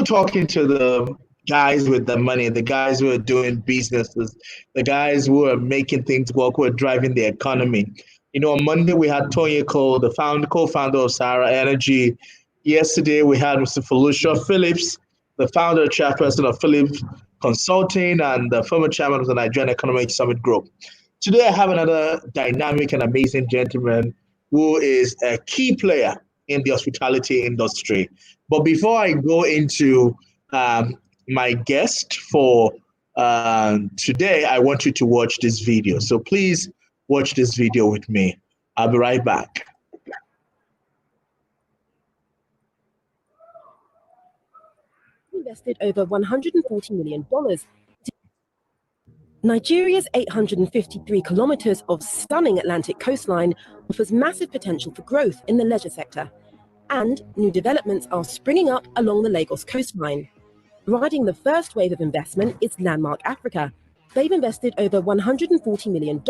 still talking to the guys with the money, the guys who are doing businesses, the guys who are making things work, who are driving the economy. On Monday we had Tonya Cole, the co-founder of Sahara Energy. Yesterday we had Mr. Felicia Phillips, the founder and chairperson of Phillips Consulting and the former chairman of the Nigerian Economic Summit Group. Today I have another dynamic and amazing gentleman who is a key player in the hospitality industry. But before I go into my guest for today, I want you to watch this video. So please watch this video with me. I'll be right back. Invested over $140 million. Nigeria's 853 kilometers of stunning Atlantic coastline offers massive potential for growth in the leisure sector, and new developments are springing up along the Lagos coastline. Riding the first wave of investment is Landmark Africa. They've invested over $140 million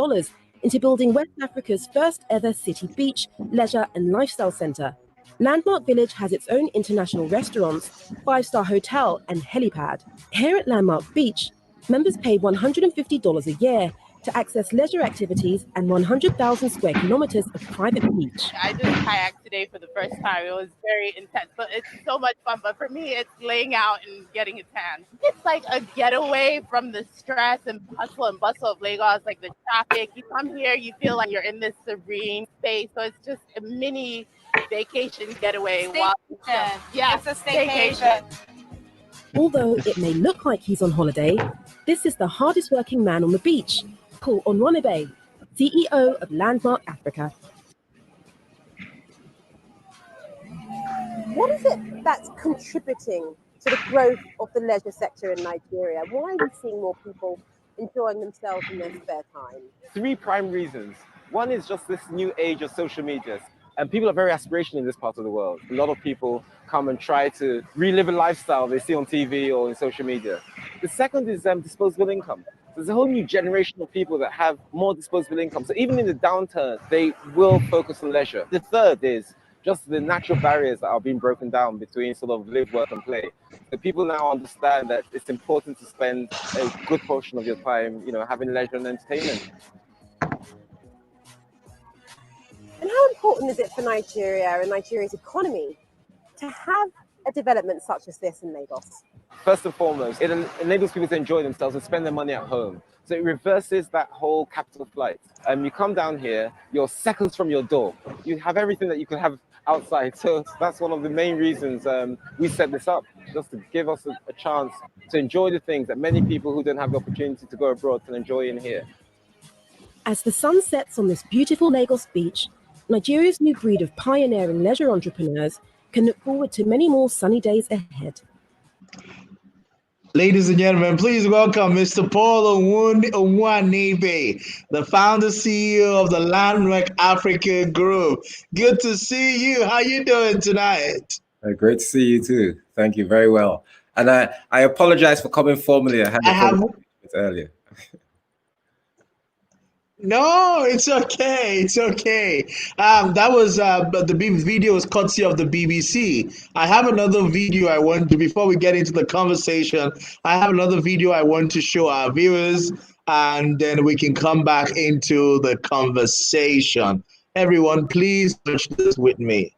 into building West Africa's first ever city beach, leisure and lifestyle center. Landmark Village has its own international restaurants, five-star hotel and helipad. Here at Landmark Beach, members pay $150 a year to access leisure activities and 100,000 square kilometers of private beach. I just kayaked today for the first time. It was very intense, but it's so much fun. But for me, it's laying out and getting a tan. It's like a getaway from the stress and hustle and bustle of Lagos, like the traffic. You come here, you feel like you're in this serene space. So it's just a mini vacation getaway. It's a staycation. Although it may look like he's on holiday, this is the hardest working man on the beach, Paul Onwuanibe, CEO of Landmark Africa. What is it that's contributing to the growth of the leisure sector in Nigeria? Why are we seeing more people enjoying themselves in their spare time? Three prime reasons. One is just this new age of social media. And people are very aspirational in this part of the world. A lot of people come and try to relive a lifestyle they see on TV or in social media. The second is disposable income. There's a whole new generation of people that have more disposable income. So even in the downturn, they will focus on leisure. The third is just the natural barriers that are being broken down between sort of live, work, and play. So people now understand that it's important to spend a good portion of your time, having leisure and entertainment. And how important is it for Nigeria and Nigeria's economy to have a development such as this in Lagos? First and foremost, it enables people to enjoy themselves and spend their money at home. So it reverses that whole capital flight. You come down here, you're seconds from your door. You have everything that you could have outside. So that's one of the main reasons we set this up, just to give us a chance to enjoy the things that many people who don't have the opportunity to go abroad can enjoy in here. As the sun sets on this beautiful Lagos beach, Nigeria's new breed of pioneering leisure entrepreneurs can look forward to many more sunny days ahead. Ladies and gentlemen, please welcome Mr. Paul Onwuanibe, the founder CEO of the Landmark Africa Group. Good to see you. How you doing tonight? Great to see you too. Thank you very well. And I apologize for coming formally. I had a earlier. No, it's okay. It's okay. That was the video was courtesy of the BBC. I have another video I want to, before we get into the conversation, I have another video I want to show our viewers, and then we can come back into the conversation. Everyone, please watch this with me.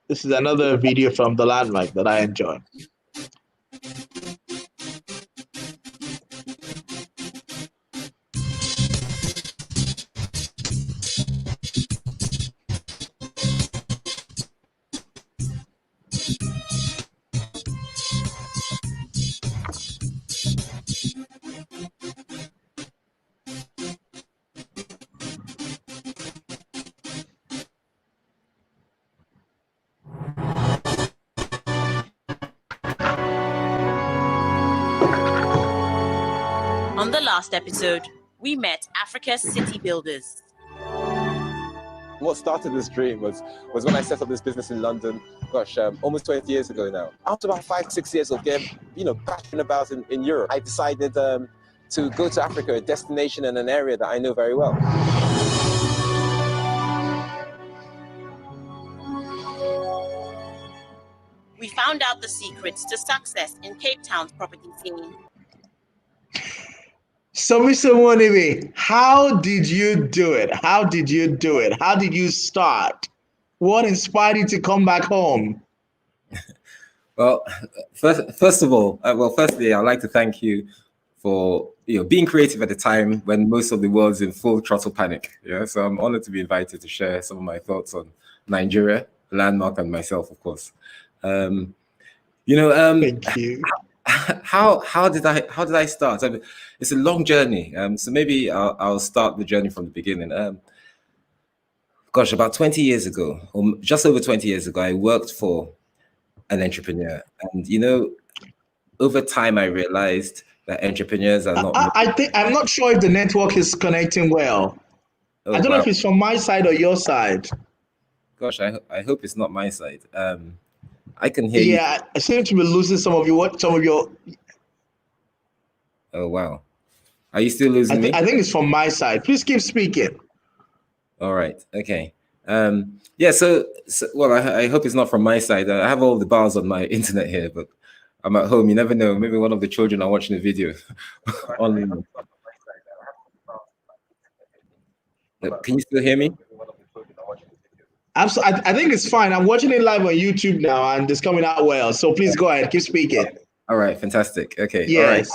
This is another video from the Landmark that I enjoy. On the last episode, we met Africa's city builders. What started this dream was when I set up this business in London, almost 20 years ago now. After about 5-6 years of getting, bashing about in Europe, I decided to go to Africa, a destination and an area that I know very well. We found out the secrets to success in Cape Town's property scene. So, Mr. Onwuanibe, how did you do it? How did you do it? How did you start? What inspired you to come back home? Well, first of all, firstly, I'd like to thank you for being creative at a time when most of the world's in full throttle panic. Yeah, so I'm honored to be invited to share some of my thoughts on Nigeria, Landmark, and myself, of course. Thank you. How did I start? I mean, it's a long journey. So maybe I'll start the journey from the beginning. About 20 years ago, or just over 20 years ago, I worked for an entrepreneur, and over time I realized that entrepreneurs are not. I'm not sure if the network is connecting well. Oh, I don't know if it's from my side or your side. Gosh, I hope it's not my side. I can hear you. Yeah, I seem to be losing some of your. Oh wow, are you still losing me? I think it's from my side. Please keep speaking. All right. Okay. Yeah. So well, I hope it's not from my side. I have all the bars on my internet here, but I'm at home. You never know. Maybe one of the children are watching the video. Online. Can you still hear me? Absolutely. I think it's fine. I'm watching it live on YouTube now, and it's coming out well. So please go ahead. Keep speaking. All right. Fantastic. Okay. Yes. All right.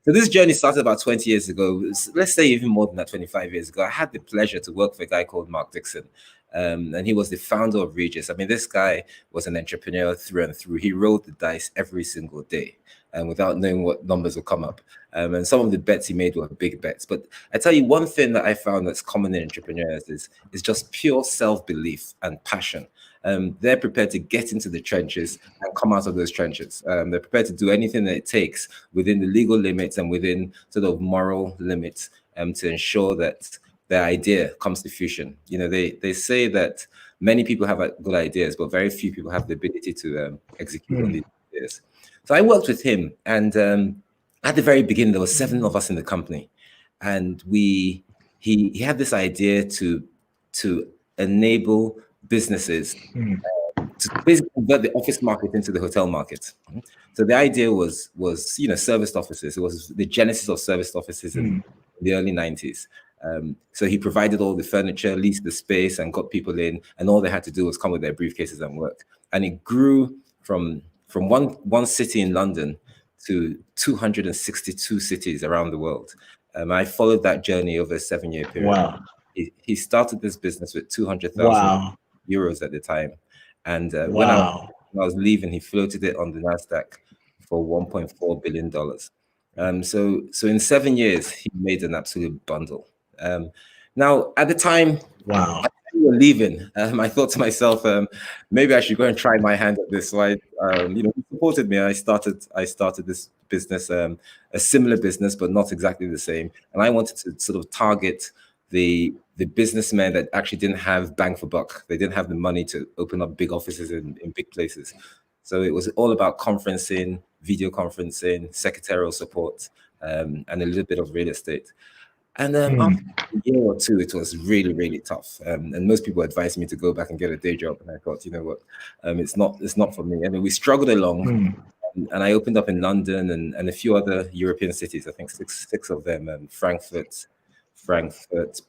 So this journey started about 20 years ago. Let's say even more than that, 25 years ago. I had the pleasure to work for a guy called Mark Dixon. And he was the founder of Regis. I mean, this guy was an entrepreneur through and through. He rolled the dice every single day without knowing what numbers would come up. And some of the bets he made were big bets. But I tell you, one thing that I found that's common in entrepreneurs is just pure self-belief and passion. They're prepared to get into the trenches and come out of those trenches. They're prepared to do anything that it takes within the legal limits and within sort of moral limits to ensure that their idea comes to fruition. They say that many people have good ideas, but very few people have the ability to execute on these ideas. So I worked with him, and at the very beginning, there were 7 of us in the company, and he had this idea to enable businesses to basically convert the office market into the hotel market. So the idea was serviced offices. It was the genesis of serviced offices in the early 90s. So he provided all the furniture, leased the space, and got people in, and all they had to do was come with their briefcases and work. And it grew from one city in London to 262 cities around the world. I followed that journey over a 7-year period. Wow. He started this business with 200,000 euros at the time. And when I was leaving, he floated it on the NASDAQ for $1.4 billion. So in 7 years, he made an absolute bundle. Now, at the time, we were leaving. I thought to myself, maybe I should go and try my hand at this. So he supported me. I started this business, a similar business, but not exactly the same. And I wanted to sort of target the businessmen that actually didn't have bang for buck. They didn't have the money to open up big offices in big places. So it was all about conferencing, video conferencing, secretarial support, and a little bit of real estate. And after a year or two, it was really, really tough. And most people advised me to go back and get a day job. And I thought, you know what, it's not for me. I mean, we struggled along. And I opened up in London and a few other European cities, I think six of them, Frankfurt,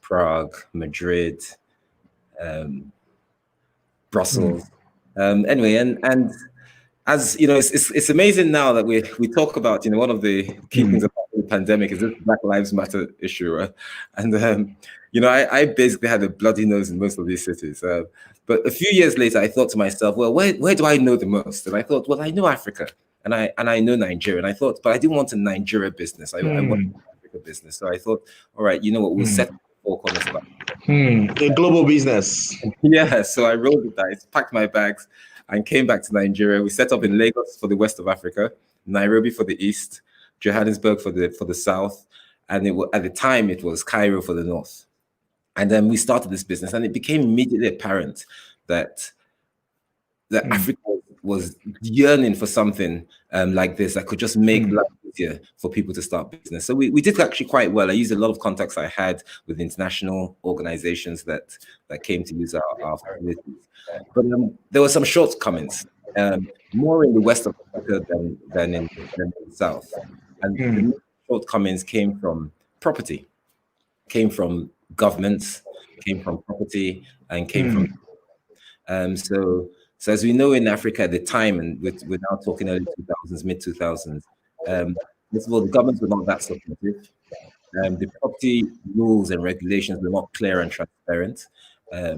Prague, Madrid, Brussels. Anyway, and as you know, it's amazing now that we talk about, one of the key things about the pandemic is this Black Lives Matter issue, right? And I basically had a bloody nose in most of these cities. But a few years later, I thought to myself, well, where do I know the most? And I thought, well, I know Africa and I know Nigeria. And I thought, but I didn't want a Nigeria business. I wanted an Africa business. So I thought, all right, you know what, we'll set 4 corners of Africa. A global business. Yeah. So I rolled the dice, packed my bags, and came back to Nigeria. We set up in Lagos for the west of Africa, Nairobi for the east, Johannesburg for the south, and at the time it was Cairo for the north. And then we started this business, and it became immediately apparent that Africa was yearning for something like this that could just make life easier for people to start business. So we did actually quite well. I used a lot of contacts I had with international organizations that came to use our facilities. But there were some shortcomings. more in the west of Africa than in the south. And the shortcomings came from property, came from governments, came from property, and came from so as we know in Africa at the time, and we're now talking early 2000s, mid 2000s. First of all, the governments were not that supportive. The property rules and regulations were not clear and transparent. There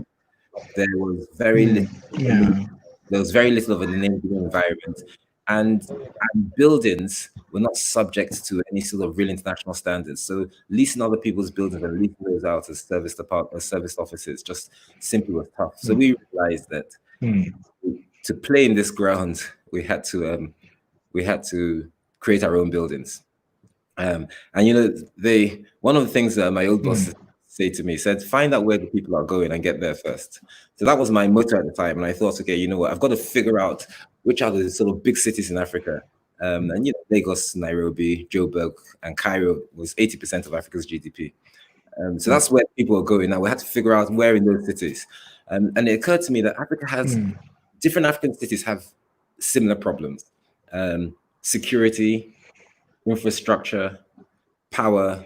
was very little. There was very little of an enabling environment, and buildings were not subject to any sort of real international standards. So leasing other people's buildings and leasing those out as service offices just simply was tough. So we realized that to play in this ground, we had to create our own buildings. And one of the things that my old boss say to me, said, find out where the people are going and get there first. So that was my motto at the time. And I thought, okay, you know what, I've got to figure out which are the sort of big cities in Africa. And Lagos, Nairobi, Joburg, and Cairo was 80% of Africa's GDP. So that's where people are going. Now we had to figure out where in those cities. And it occurred to me that Africa has, different African cities have similar problems. Security, infrastructure, power,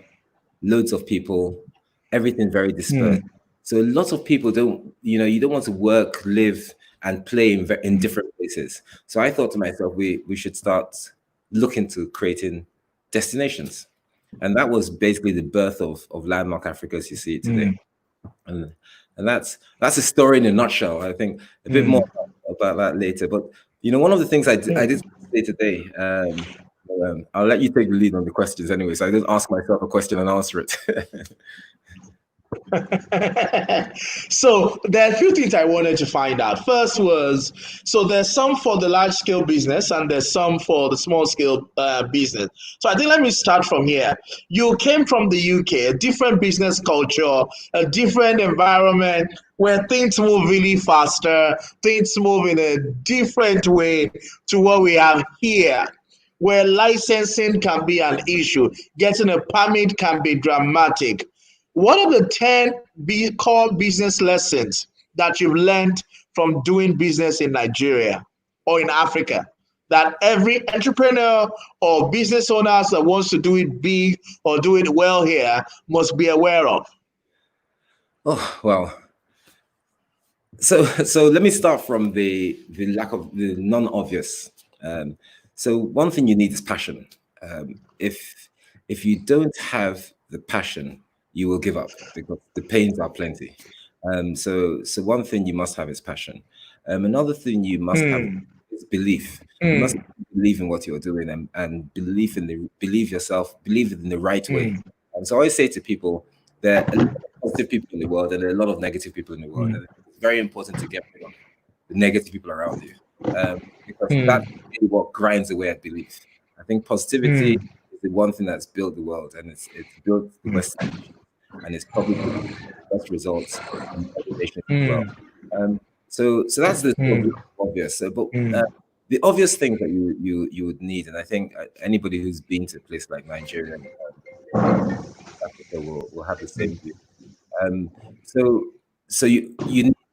loads of people, everything very dispersed. So lots of people don't, you don't want to work, live, and play in different places. So I thought to myself, we should start looking to creating destinations. And that was basically the birth of Landmark Africa as you see it today. And that's a story in a nutshell. I think a bit more about that later. But, one of the things I did say today, I'll let you take the lead on the questions anyway. So I just ask myself a question and answer it. So there are a few things I wanted to find out. First was, so there's some for the large scale business and there's some for the small scale business. So I think let me start from here. You came from the UK, a different business culture, a different environment where things move really faster, things move in a different way to what we have here, where licensing can be an issue, getting a permit can be dramatic. What are the 10 core business lessons that you've learned from doing business in Nigeria or in Africa that every entrepreneur or business owner that wants to do it big or do it well here must be aware of? Oh, well. So let me start from the lack of the non-obvious. So one thing you need is passion. If you don't have the passion, you will give up because the pains are plenty. So one thing you must have is passion. Another thing you must have is belief. You must believe in what you're doing and believe in yourself, believe in the right way. So I always say to people, there are a lot of positive people in the world and there are a lot of negative people in the world. And it's very important to get rid of the negative people around you because that's really what grinds away at belief. I think positivity is the one thing that's built the world, and it's built the West, and it's probably the best results in education as well. So that's the obvious. But the obvious things that you would need, and I think anybody who's been to a place like Nigeria and Africa will have the same view. So you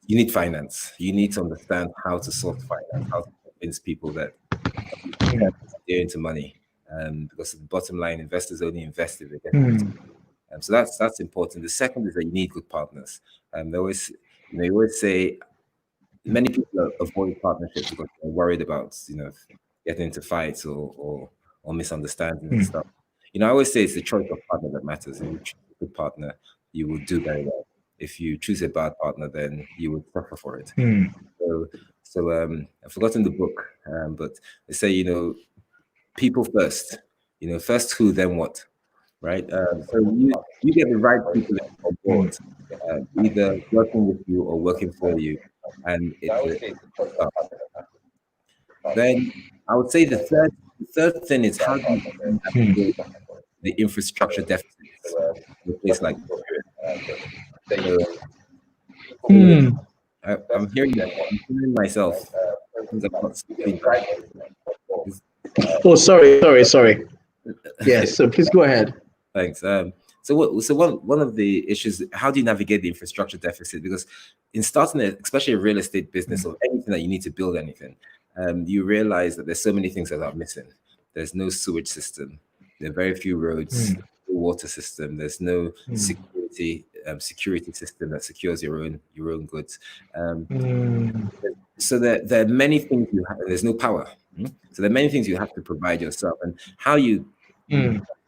need finance. You need to understand how to source finance, how to convince people that they're into money. Because the bottom line, investors only invest if they get return. So that's important. The second is that you need good partners. They always say many people avoid partnerships because they're worried about getting into fights or misunderstandings and stuff. I always say it's the choice of partner that matters. If you choose a good partner, you will do very well. If you choose a bad partner, then you will suffer for it. So I've forgotten the book, but they say people first. First who, then what. Right, so you get the right people on board, either working with you or working for you, and then I would say the third thing is how do you navigate the infrastructure deficits in a place like Nigeria. I'm hearing myself. Oh, sorry. Yes, so please go ahead. Thanks. So one of the issues, how do you navigate the infrastructure deficit? Because in starting especially a real estate business or anything that you need to build anything, you realize that there's so many things that are missing. There's no sewage system. There are very few roads, no water system. There's no security system that secures your own goods. So there are many things you have. There's no power. So there are many things you have to provide yourself, and how you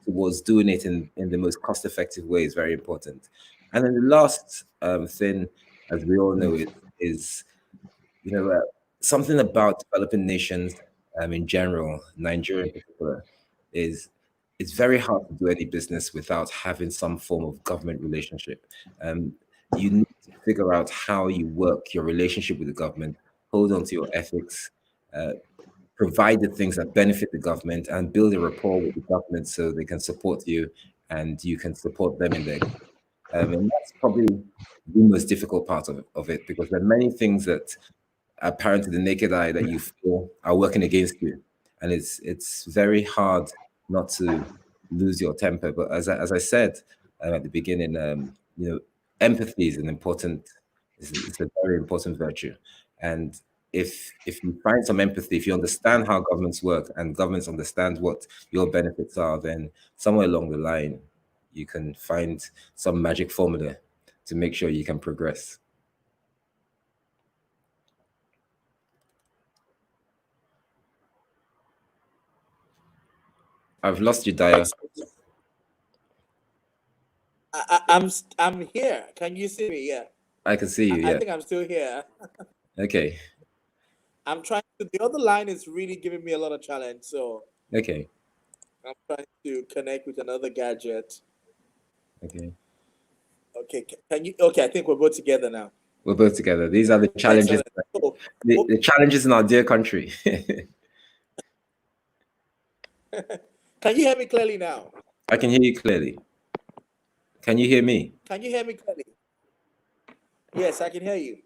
towards doing it in the most cost-effective way is very important. And then the last thing, as we all know, is something about developing nations in general, Nigeria in particular, is it's very hard to do any business without having some form of government relationship. You need to figure out how you work your relationship with the government, hold on to your ethics, provide the things that benefit the government, and build a rapport with the government so they can support you and you can support them in their. And that's probably the most difficult part of it, because there are many things that apparent to the naked eye that you feel are working against you, and it's very hard not to lose your temper. But as I said at the beginning, empathy is it's a very important virtue. And if you find some empathy, if you understand how governments work and governments understand what your benefits are, then somewhere along the line you can find some magic formula to make sure you can progress. I've lost you, Dayo. I'm here. Can you see me? Yeah. I can see you. Yeah. I think I'm still here. Okay. I'm trying to. The other line is really giving me a lot of challenge. So. Okay. I'm trying to connect with another gadget. Okay. Okay. Can you? Okay. I think we're both together now. We're both together. These are the challenges. The challenges in our dear country. Can you hear me clearly now? I can hear you clearly. Can you hear me? Can you hear me clearly? Yes, I can hear you.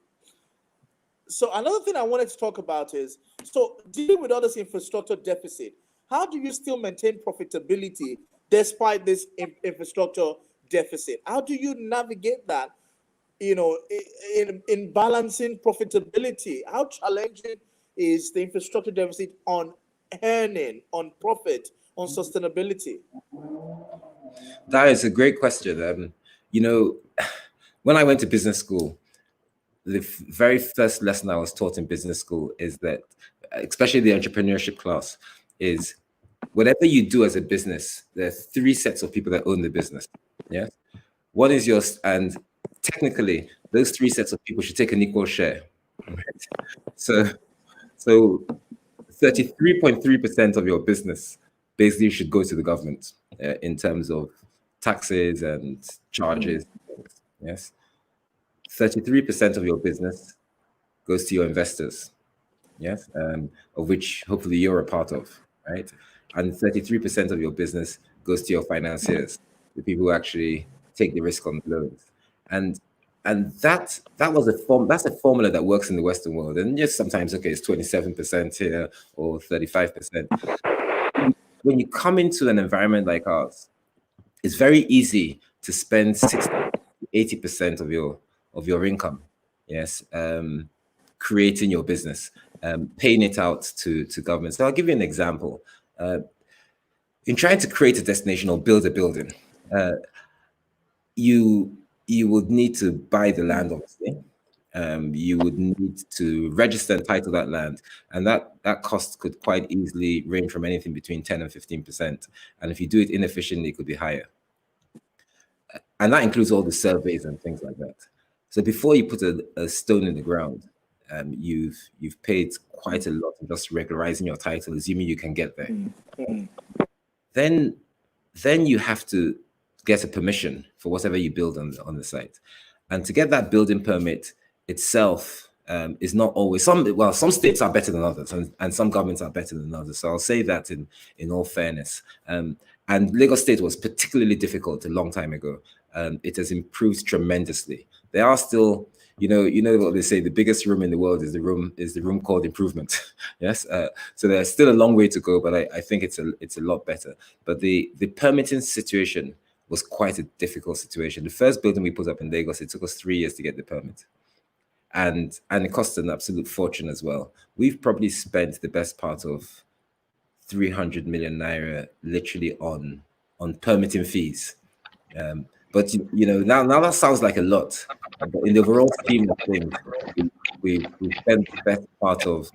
So another thing I wanted to talk about is, so dealing with all this infrastructure deficit, how do you still maintain profitability despite this infrastructure deficit? How do you navigate that, in balancing profitability? How challenging is the infrastructure deficit on earning, on profit, on sustainability? That is a great question. When I went to business school, the very first lesson I was taught in business school is that, especially the entrepreneurship class, is whatever you do as a business, there are three sets of people that own the business. Yeah. One is yours, and technically, those three sets of people should take an equal share. Right? So 33.3% of your business basically should go to the government in terms of taxes and charges. Yes. 33% of your business goes to your investors. Yes. Of which hopefully you're a part of, right? And 33% of your business goes to your financiers, the people who actually take the risk on the loans. And that's a formula that works in the Western world. And yes, sometimes it's 27% here or 35%. When you come into an environment like ours, it's very easy to spend 60-80% of your income, yes, creating your business, paying it out to government. So I'll give you an example. In trying to create a destination or build a building, you would need to buy the land, obviously. You would need to register and title that land, and that cost could quite easily range from anything between 10 and 15%. And if you do it inefficiently, it could be higher. And that includes all the surveys and things like that. So before you put a stone in the ground, you've paid quite a lot in just regularizing your title, assuming you can get there. Mm-hmm. Then you have to get a permission for whatever you build on the site. And to get that building permit itself is not always, some states are better than others, and some governments are better than others. So I'll say that in all fairness. And Lagos State was particularly difficult a long time ago. It has improved tremendously. There are still, you know what they say, the biggest room in the world is the room called improvement. Yes. So there's still a long way to go, but I think it's a lot better. But the permitting situation was quite a difficult situation. The first building we put up in Lagos, it took us 3 years to get the permit. and it costs an absolute fortune as well. We've probably spent the best part of 300 million naira literally on permitting fees. But now that sounds like a lot, but in the overall scheme of things, we spent the best part of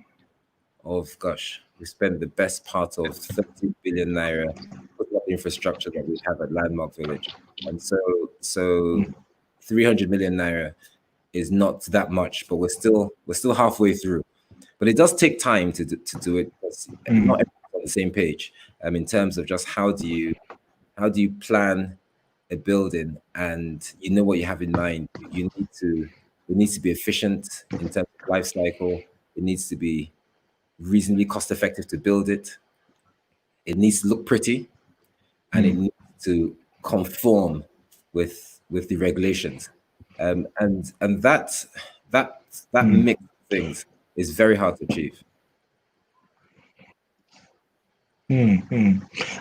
we spent the best part of 30 billion naira putting up infrastructure that we have at Landmark Village, and so 300 million naira is not that much, but we're still halfway through. But it does take time to do it, because not everyone's on the same page. In terms of just how do you plan a building, and you know what you have in mind. It needs to be efficient in terms of life cycle. It needs to be reasonably cost effective to build it. It needs to look pretty, and it needs to conform with the regulations. And that mix of things is very hard to achieve. And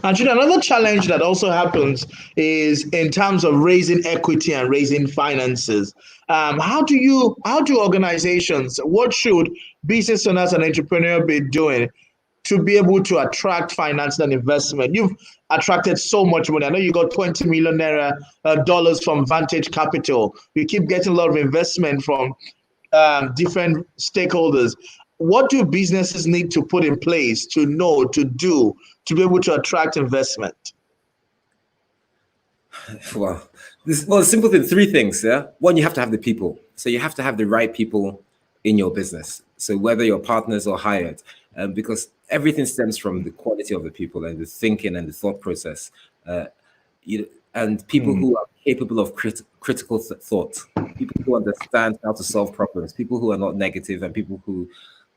another challenge that also happens is in terms of raising equity and raising finances. How do organizations, what should business owners and entrepreneurs be doing to be able to attract finance and investment? You've attracted so much money. I know you got 20 million naira dollars from Vantage Capital. You keep getting a lot of investment from different stakeholders. What do businesses need to put in place to be able to attract investment? Well, simple thing, three things. Yeah. One, you have to have the people. So you have to have the right people in your business. So whether you're partners or hired, because everything stems from the quality of the people and the thinking and the thought process. And people who are capable of critical thought, people who understand how to solve problems, people who are not negative, and people who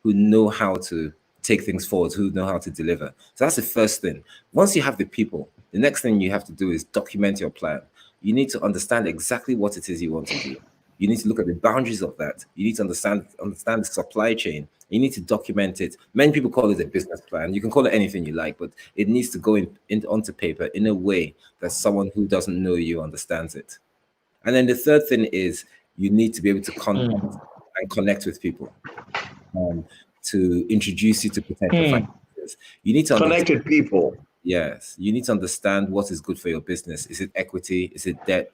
know how to take things forward, who know how to deliver. So that's the first thing. Once you have the people, the next thing you have to do is document your plan. You need to understand exactly what it is you want to do. You need to look at the boundaries of that. You need to understand the supply chain. You need to document it. Many people call it a business plan. You can call it anything you like, but it needs to go onto paper in a way that someone who doesn't know you understands it. And then the third thing is you need to be able to contact and connect with people to introduce you to potential financiers. You need to connect with people. Yes, you need to understand what is good for your business. Is it equity? Is it debt?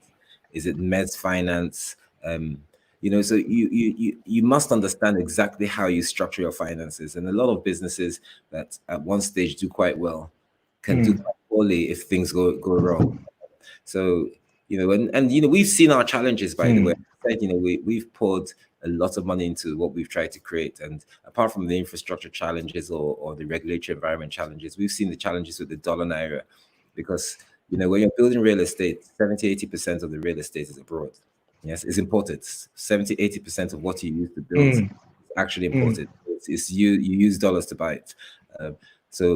Is it mezz finance? So you must understand exactly how you structure your finances. And a lot of businesses that at one stage do quite well can do quite poorly if things go wrong. So we've seen our challenges, by the way. We've poured a lot of money into what we've tried to create, and apart from the infrastructure challenges or the regulatory environment challenges, we've seen the challenges with the dollar naira, because when you're building real estate, 70-80% of the real estate is abroad. Yes, it's imported. 70-80% of what you use to build is actually imported. It's you use dollars to buy it. So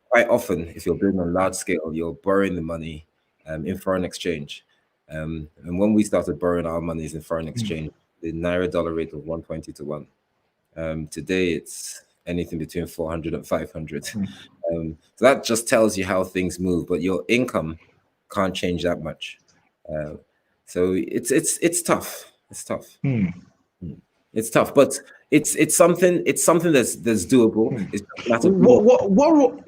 quite often, if you're building on large scale, you're borrowing the money in foreign exchange. And when we started borrowing our monies in foreign exchange, the naira dollar rate was 120 to 1. Today, it's anything between 400 and 500. So that just tells you how things move, but your income can't change that much. So it's tough. It's tough. It's tough, but it's something that's doable. It's just a matter of what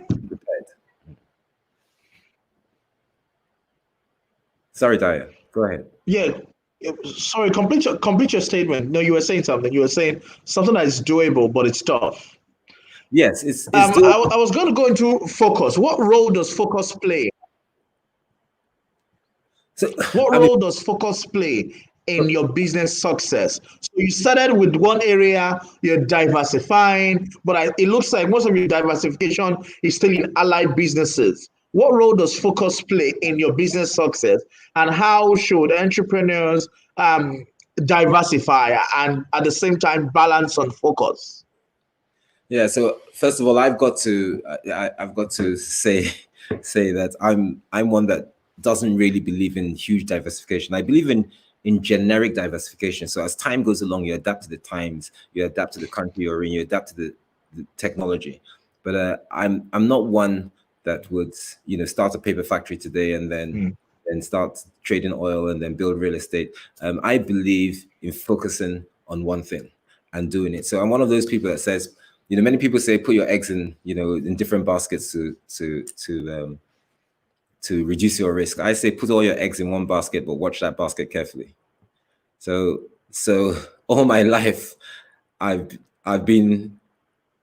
Sorry, Dayo. Go ahead. Yeah. Sorry, complete your statement. No, you were saying something. You were saying something that is doable, but it's tough. Yes, it's I was going to go into focus. What role does focus play? So, what role does focus play in your business success? So you started with one area, you're diversifying, but it looks like most of your diversification is still in allied businesses. What role does focus play in your business success, and how should entrepreneurs diversify and at the same time balance on focus? Yeah. So first of all, I've got to say that I'm one that doesn't really believe in huge diversification. I believe in generic diversification. So as time goes along, you adapt to the times, you adapt to the country you're in, you adapt to the technology. But I'm not one that would start a paper factory today and then start trading oil and then build real estate. I believe in focusing on one thing and doing it. So I'm one of those people that says, many people say put your eggs in, in different baskets to reduce your risk. I say put all your eggs in one basket, but watch that basket carefully. So all my life, I've been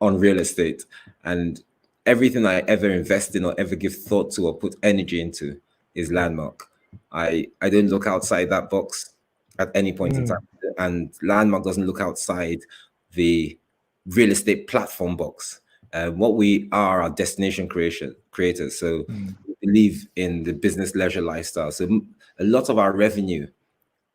on real estate, and everything I ever invest in or ever give thought to or put energy into is Landmark. I don't look outside that box at any point in time, and Landmark doesn't look outside the real estate platform box. What we are destination creators. So we believe in the business leisure lifestyle. So a lot of our revenue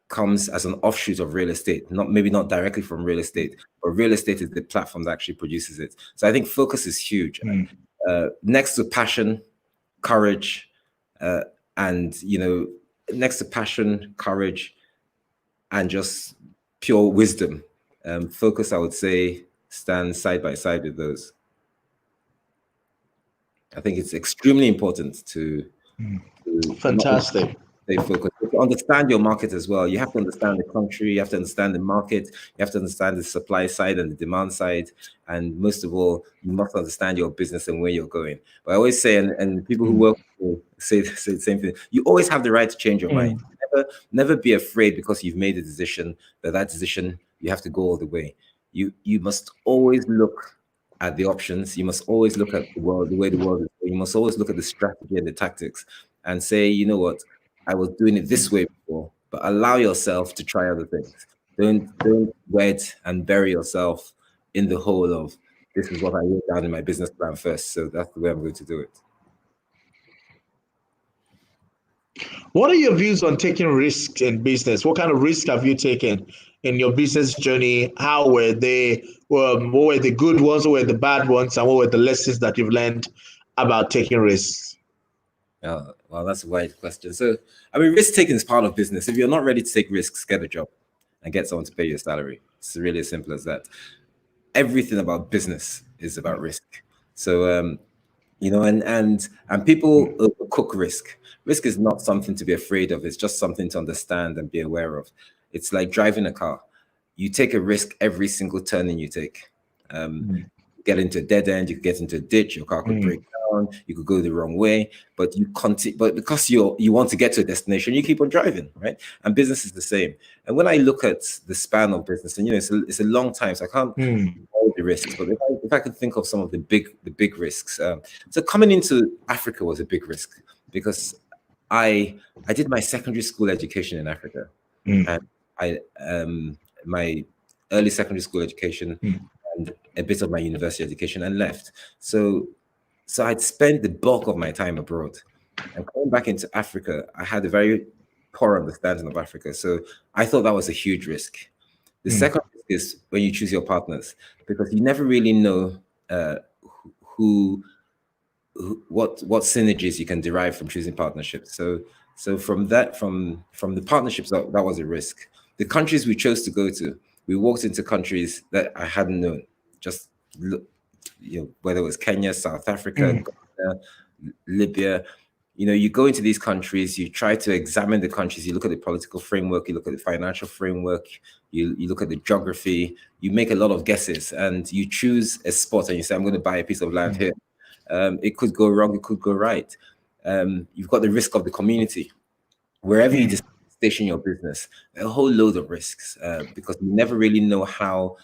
comes as an offshoot of real estate, maybe not directly from real estate, but real estate is the platform that actually produces it. So I think focus is huge. Next to passion, courage, and next to passion, courage, and just pure wisdom, focus, I would say, stands side by side with those. I think it's extremely important to Fantastic. stay focused. To understand your market as well, you have to understand the country, you have to understand the market, you have to understand the supply side and the demand side, and most of all, you must understand your business and where you're going. But I always say, and people who work with me say the same thing, you always have the right to change your mind. Never be afraid because you've made a decision, that decision, you have to go all the way. You must always look at the options. You must always look at the world, the way the world is. You must always look at the strategy and the tactics and say, you know what, I was doing it this way before, but allow yourself to try other things. Don't wed and bury yourself in the hole of this is what I wrote down in my business plan first, so that's the way I'm going to do it. What are your views on taking risks in business? What kind of risks have you taken in your business journey? How were they? What were the good ones? What were the bad ones? And what were the lessons that you've learned about taking risks? Well, that's a wide question. So, I mean, risk taking is part of business. If you're not ready to take risks, get a job and get someone to pay your salary. It's really as simple as that. Everything about business is about risk. So, and people overcook risk. Risk is not something to be afraid of. It's just something to understand and be aware of. It's like driving a car. You take a risk every single turning you take. Get into a dead end, you could get into a ditch, your car could break down, you could go the wrong way, but you continue. But because you want to get to a destination, you keep on driving, right? And business is the same. And when I look at the span of business, and it's a long time, so I can't all the risks. But if I could think of some of the big risks, so coming into Africa was a big risk because I did my secondary school education in Africa, and my early secondary school education. And a bit of my university education and left. So I'd spent the bulk of my time abroad. And coming back into Africa, I had a very poor understanding of Africa. So I thought that was a huge risk. The second risk is when you choose your partners, because you never really know what synergies you can derive from choosing partnerships. So from the partnerships, that was a risk. The countries we chose to go to, we walked into countries that I hadn't known. Just whether it was Kenya, South Africa, Ghana, Libya. You go into these countries, you try to examine the countries, you look at the political framework, you look at the financial framework, you look at the geography, you make a lot of guesses, and you choose a spot and you say, I'm going to buy a piece of land here. It could go wrong, it could go right. You've got the risk of the community. Wherever you just station your business, a whole load of risks, because you never really know how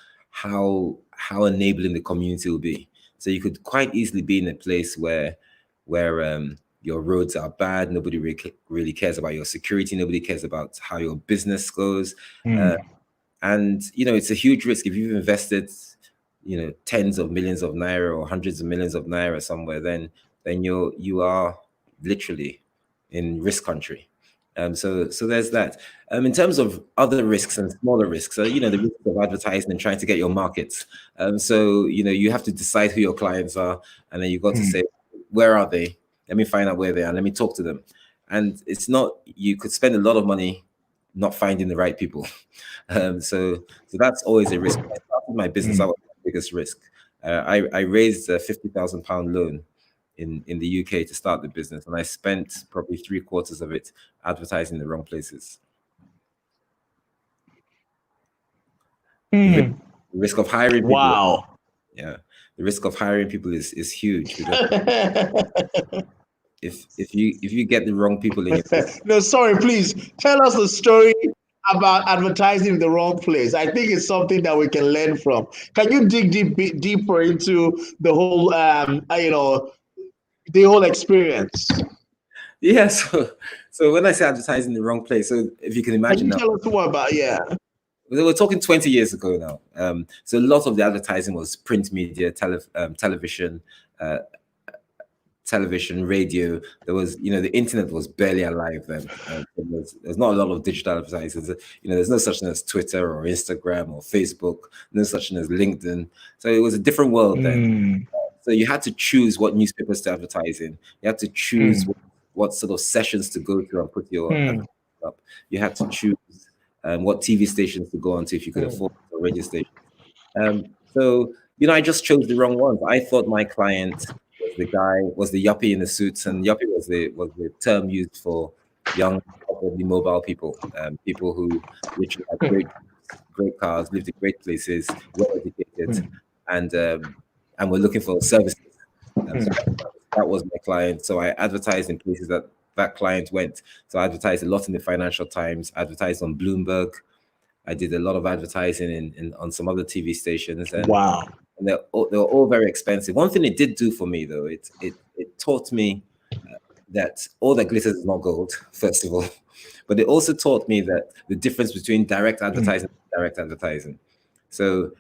enabling the community will be. So you could quite easily be in a place where your roads are bad, nobody really cares about your security, nobody cares about how your business goes, and it's a huge risk. If you've invested tens of millions of naira or hundreds of millions of naira somewhere, then you are literally in risk country. So there's that. In terms of other risks and smaller risks, the risk of advertising and trying to get your markets. You have to decide who your clients are, and then you've got to say, where are they? Let me find out where they are. Let me talk to them. And it's not, you could spend a lot of money not finding the right people. So that's always a risk. When I started my business, that was my biggest risk. I raised a £50,000 loan in the UK to start the business, and I spent probably 3/4 of it advertising in the wrong places. The risk of hiring people. Wow. Yeah, the risk of hiring people is huge, because if you get the wrong people in your No, sorry, please tell us the story about advertising in the wrong place. I think it's something that we can learn from. Can you dig deeper into the whole, the whole experience? Yeah, so when I say advertising in the wrong place, so if you can imagine, Can you tell us more about we're talking 20 years ago now. So a lot of the advertising was print media, television, radio. There was, the internet was barely alive then. There's not a lot of digital advertisers. There's no such thing as Twitter or Instagram or Facebook, no such thing as LinkedIn. So it was a different world then. So you had to choose what newspapers to advertise in. You had to choose what sort of sessions to go through and put your advertising up. You had to choose what TV stations to go on to if you could afford a radio station. So I just chose the wrong ones. I thought my client was the yuppie in the suits, and yuppie was the term used for young, probably mobile people, people who literally had great cars, lived in great places, well educated, and were looking for services. So that was my client. So I advertised in places that client went. So I advertised a lot in the Financial Times, advertised on Bloomberg. I did a lot of advertising on some other TV stations. And wow. And they were all very expensive. One thing it did do for me, though, it taught me that all that glitters is not gold, first of all. But it also taught me that the difference between direct advertising and direct advertising. So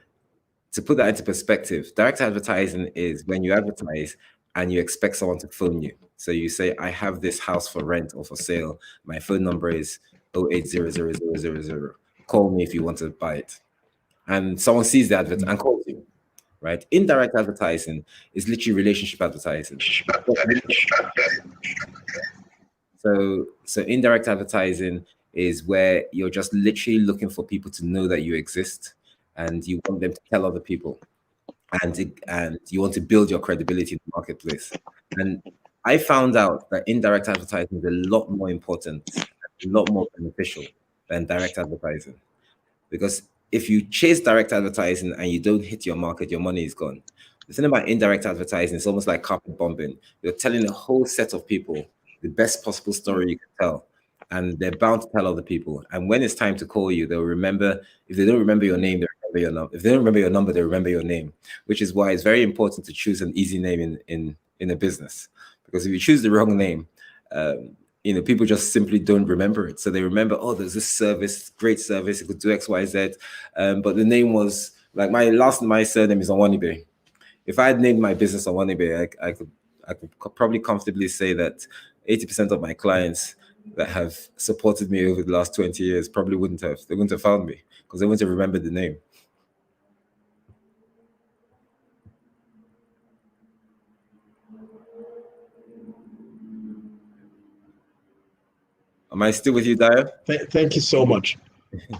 to put that into perspective, direct advertising is when you advertise and you expect someone to phone you. So you say, I have this house for rent or for sale. My phone number is 0800000. Call me if you want to buy it. And someone sees the advert and calls you. Right? Indirect advertising is literally relationship advertising. So indirect advertising is where you're just literally looking for people to know that you exist, and you want them to tell other people, and you want to build your credibility in the marketplace. And I found out that indirect advertising is a lot more important, a lot more beneficial than direct advertising, because if you chase direct advertising and you don't hit your market, your money is gone. The thing about indirect advertising is almost like carpet bombing. You're telling a whole set of people the best possible story you can tell, and they're bound to tell other people. And when it's time to call you, they'll remember. If they don't remember your name, they remember your number. If they don't remember your number, they remember your name, which is why it's very important to choose an easy name in a business. Because if you choose the wrong name, people just simply don't remember it. So they remember, oh, there's this service, great service, it could do X, Y, Z. But the name was like my surname is Onwuanibe. If I had named my business Onwuanibe, I could probably comfortably say that 80% of my clients that have supported me over the last 20 years probably wouldn't have found me, because they wouldn't have remembered the name. Am I still with you, Dayo? Thank you so much.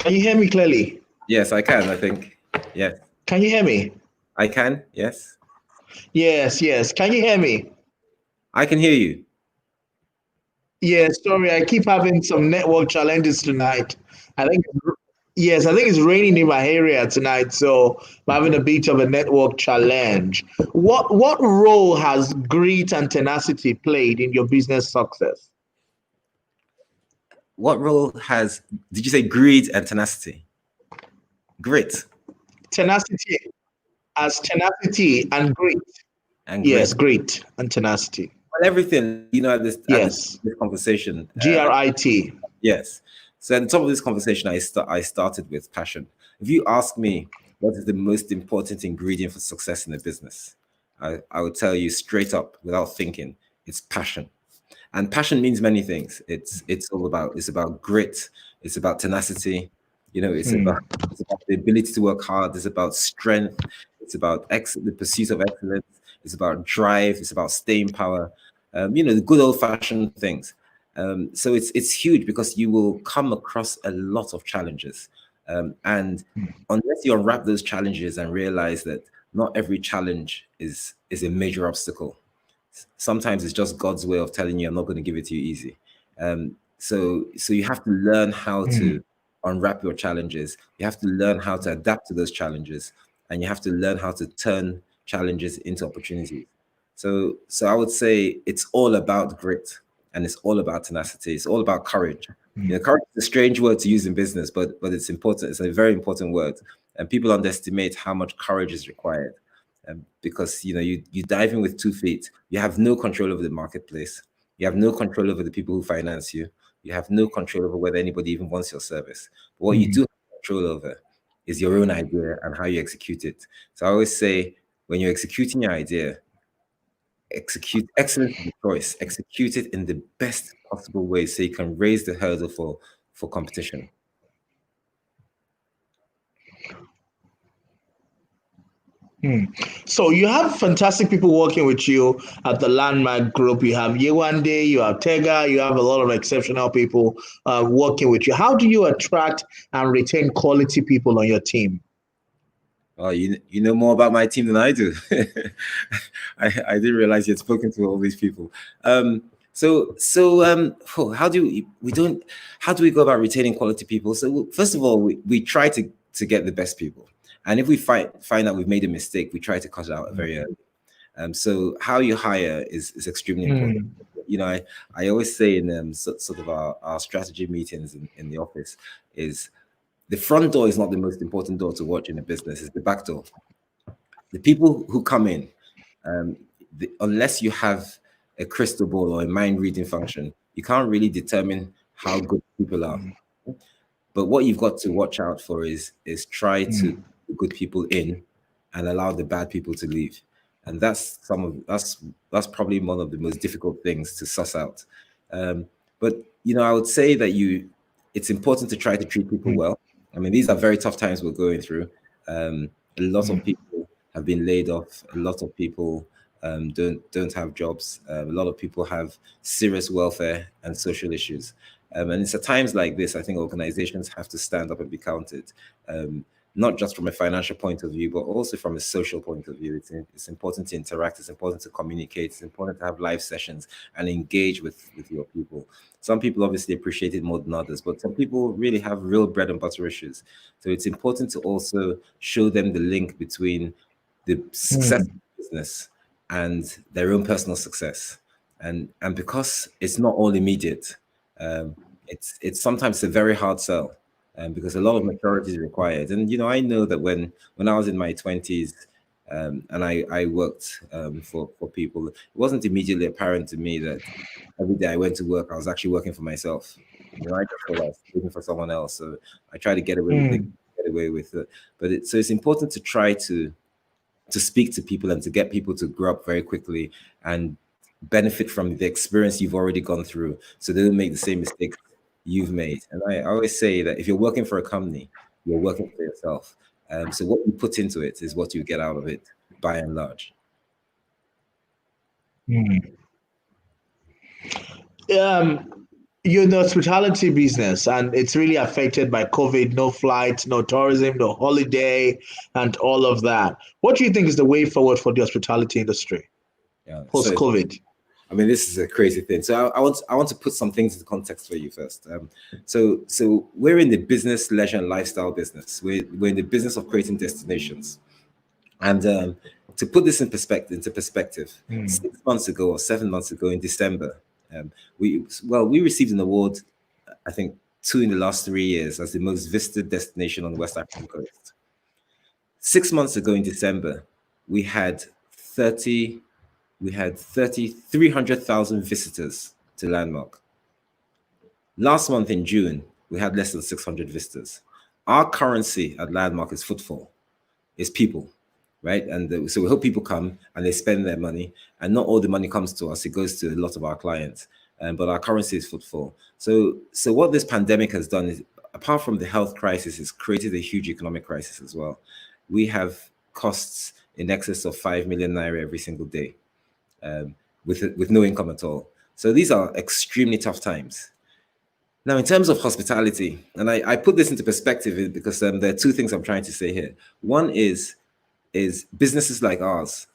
Can you hear me clearly? Yes, I can, I think. Yes. Can you hear me? I can, yes. Yes. Can you hear me? I can hear you. Yeah, sorry, I keep having some network challenges tonight. I think it's raining in my area tonight, so I'm having a bit of a network challenge. What role has grit and tenacity played in your business success? What role did you say greed and tenacity? Grit. Tenacity and grit. Yes, grit and tenacity. Well, everything, at this conversation. GRIT. Yes. So at the top of this conversation, I started with passion. If you ask me what is the most important ingredient for success in a business, I would tell you straight up, without thinking, it's passion. And passion means many things. It's about grit. It's about tenacity. It's about the ability to work hard. It's about strength. It's about the pursuit of excellence. It's about drive. It's about staying power. The good old fashioned things. So it's huge, because you will come across a lot of challenges. And unless you unwrap those challenges and realize that not every challenge is a major obstacle, sometimes it's just God's way of telling you, I'm not going to give it to you easy. So you have to learn how to unwrap your challenges. You have to learn how to adapt to those challenges, and you have to learn how to turn challenges into opportunities. So I would say it's all about grit, and it's all about tenacity. It's all about courage. Courage is a strange word to use in business, but it's important. It's a very important word, and people underestimate how much courage is required. Because you dive in with 2 feet. You have no control over the marketplace. You have no control over the people who finance you. You have no control over whether anybody even wants your service. But what you do have control over is your own idea and how you execute it. So I always say, when you're executing your idea, execute excellence in the choice. Execute it in the best possible way so you can raise the hurdle for competition. So you have fantastic people working with you at the Landmark Group. You have Yewande, you have Tega, you have a lot of exceptional people working with you. How do you attract and retain quality people on your team? Oh, you know more about my team than I do. I didn't realize you had spoken to all these people. How do we go about retaining quality people? So first of all, we try to get the best people. And if we find out we've made a mistake, we try to cut it out very early. So how you hire is extremely important. I always say in sort of our strategy meetings in the office is, the front door is not the most important door to watch in a business, it's the back door. The people who come in, unless you have a crystal ball or a mind reading function, you can't really determine how good people are. But what you've got to watch out for is try to put good people in and allow the bad people to leave. And that's probably one of the most difficult things to suss out. But I would say that it's important to try to treat people well. I mean, these are very tough times we're going through. A lot of people have been laid off. A lot of people don't have jobs. A lot of people have serious welfare and social issues. And it's at times like this, I think organizations have to stand up and be counted, not just from a financial point of view, but also from a social point of view. It's important to interact. It's important to communicate. It's important to have live sessions and engage with your people. Some people obviously appreciate it more than others, but some people really have real bread and butter issues. So it's important to also show them the link between the success of the business and their own personal success. And because it's not all immediate, it's sometimes a very hard sell, because a lot of maturity is required. And I know that when I was in my 20s, and I worked for people, it wasn't immediately apparent to me that every day I went to work, I was actually working for myself. I just thought I was working for someone else. So I try to get away with it. But it's important to try to speak to people and to get people to grow up very quickly and benefit from the experience you've already gone through, so they don't make the same mistakes you've made. And I always say that if you're working for a company, you're working for yourself. So what you put into it is what you get out of it, by and large. You're in the hospitality business, and it's really affected by COVID. No flights, no tourism, no holiday, and all of that. What do you think is the way forward for the hospitality industry post-COVID? I mean, this is a crazy thing. So I want to put some things into context for you first. So we're in the business, leisure, and lifestyle business. We're in the business of creating destinations. And to put this in perspective, 6 months ago or 7 months ago in December, we received an award, I think 2 in the last 3 years, as the most visited destination on the West African coast. 6 months ago in December, we had 300,000 visitors to Landmark. Last month in June, we had less than 600 visitors. Our currency at Landmark is footfall, is people, right? And so we hope people come and they spend their money, and not all the money comes to us. It goes to a lot of our clients, but our currency is footfall. So what this pandemic has done is, apart from the health crisis, it's created a huge economic crisis as well. We have costs in excess of 5 million naira every single day. With no income at all. So these are extremely tough times. Now, in terms of hospitality, and I put this into perspective because there are 2 things I'm trying to say here. One is businesses like ours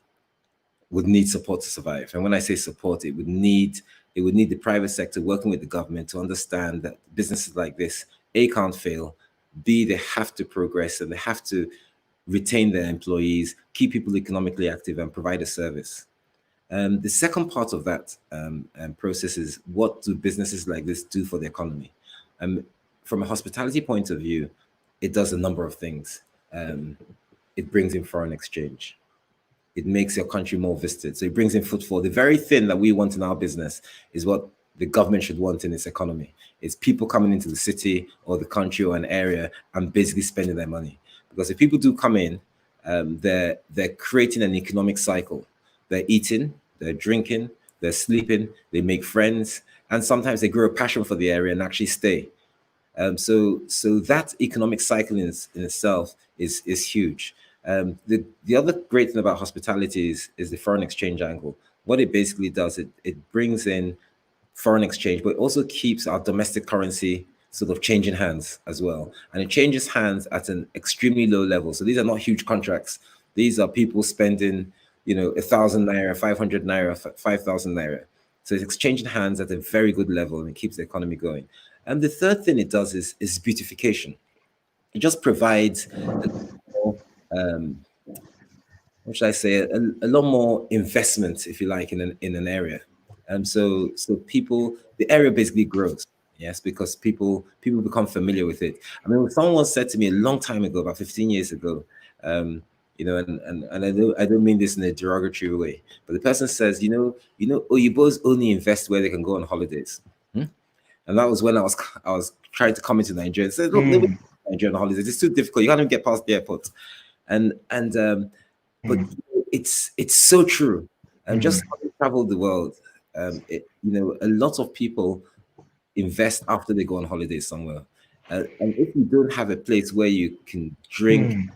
would need support to survive. And when I say support, it would need the private sector working with the government to understand that businesses like this, A, can't fail, B, they have to progress and they have to retain their employees, keep people economically active, and provide a service. The second part of that process is, what do businesses like this do for the economy? From a hospitality point of view, it does a number of things. It brings in foreign exchange. It makes your country more visited. So it brings in footfall. The very thing that we want in our business is what the government should want in its economy. It's people coming into the city or the country or an area and basically spending their money. Because if people do come in, they're creating an economic cycle. They're eating, they're drinking, they're sleeping, they make friends, and sometimes they grow a passion for the area and actually stay. So that economic cycle in itself is huge. The other great thing about hospitality is the foreign exchange angle. What it basically does, it brings in foreign exchange, but it also keeps our domestic currency sort of changing hands as well. And it changes hands at an extremely low level. So these are not huge contracts. These are people spending, 1,000 naira, 500 naira, 5,000 naira. So it's exchanging hands at a very good level, and it keeps the economy going. And the third thing it does is beautification. It just provides what should I say, a lot more investment, if you like, in an area. So people, the area basically grows, yes, because people become familiar with it. I mean, someone said to me a long time ago, about 15 years ago, and I don't mean this in a derogatory way, but the person says, Oyibos only invest where they can go on holidays. And that was when I was trying to come into Nigeria and said, look, Nigeria on holidays, it's too difficult. You can't even get past the airport. But it's so true. And just having traveled the world, a lot of people invest after they go on holidays somewhere. And if you don't have a place where you can drink,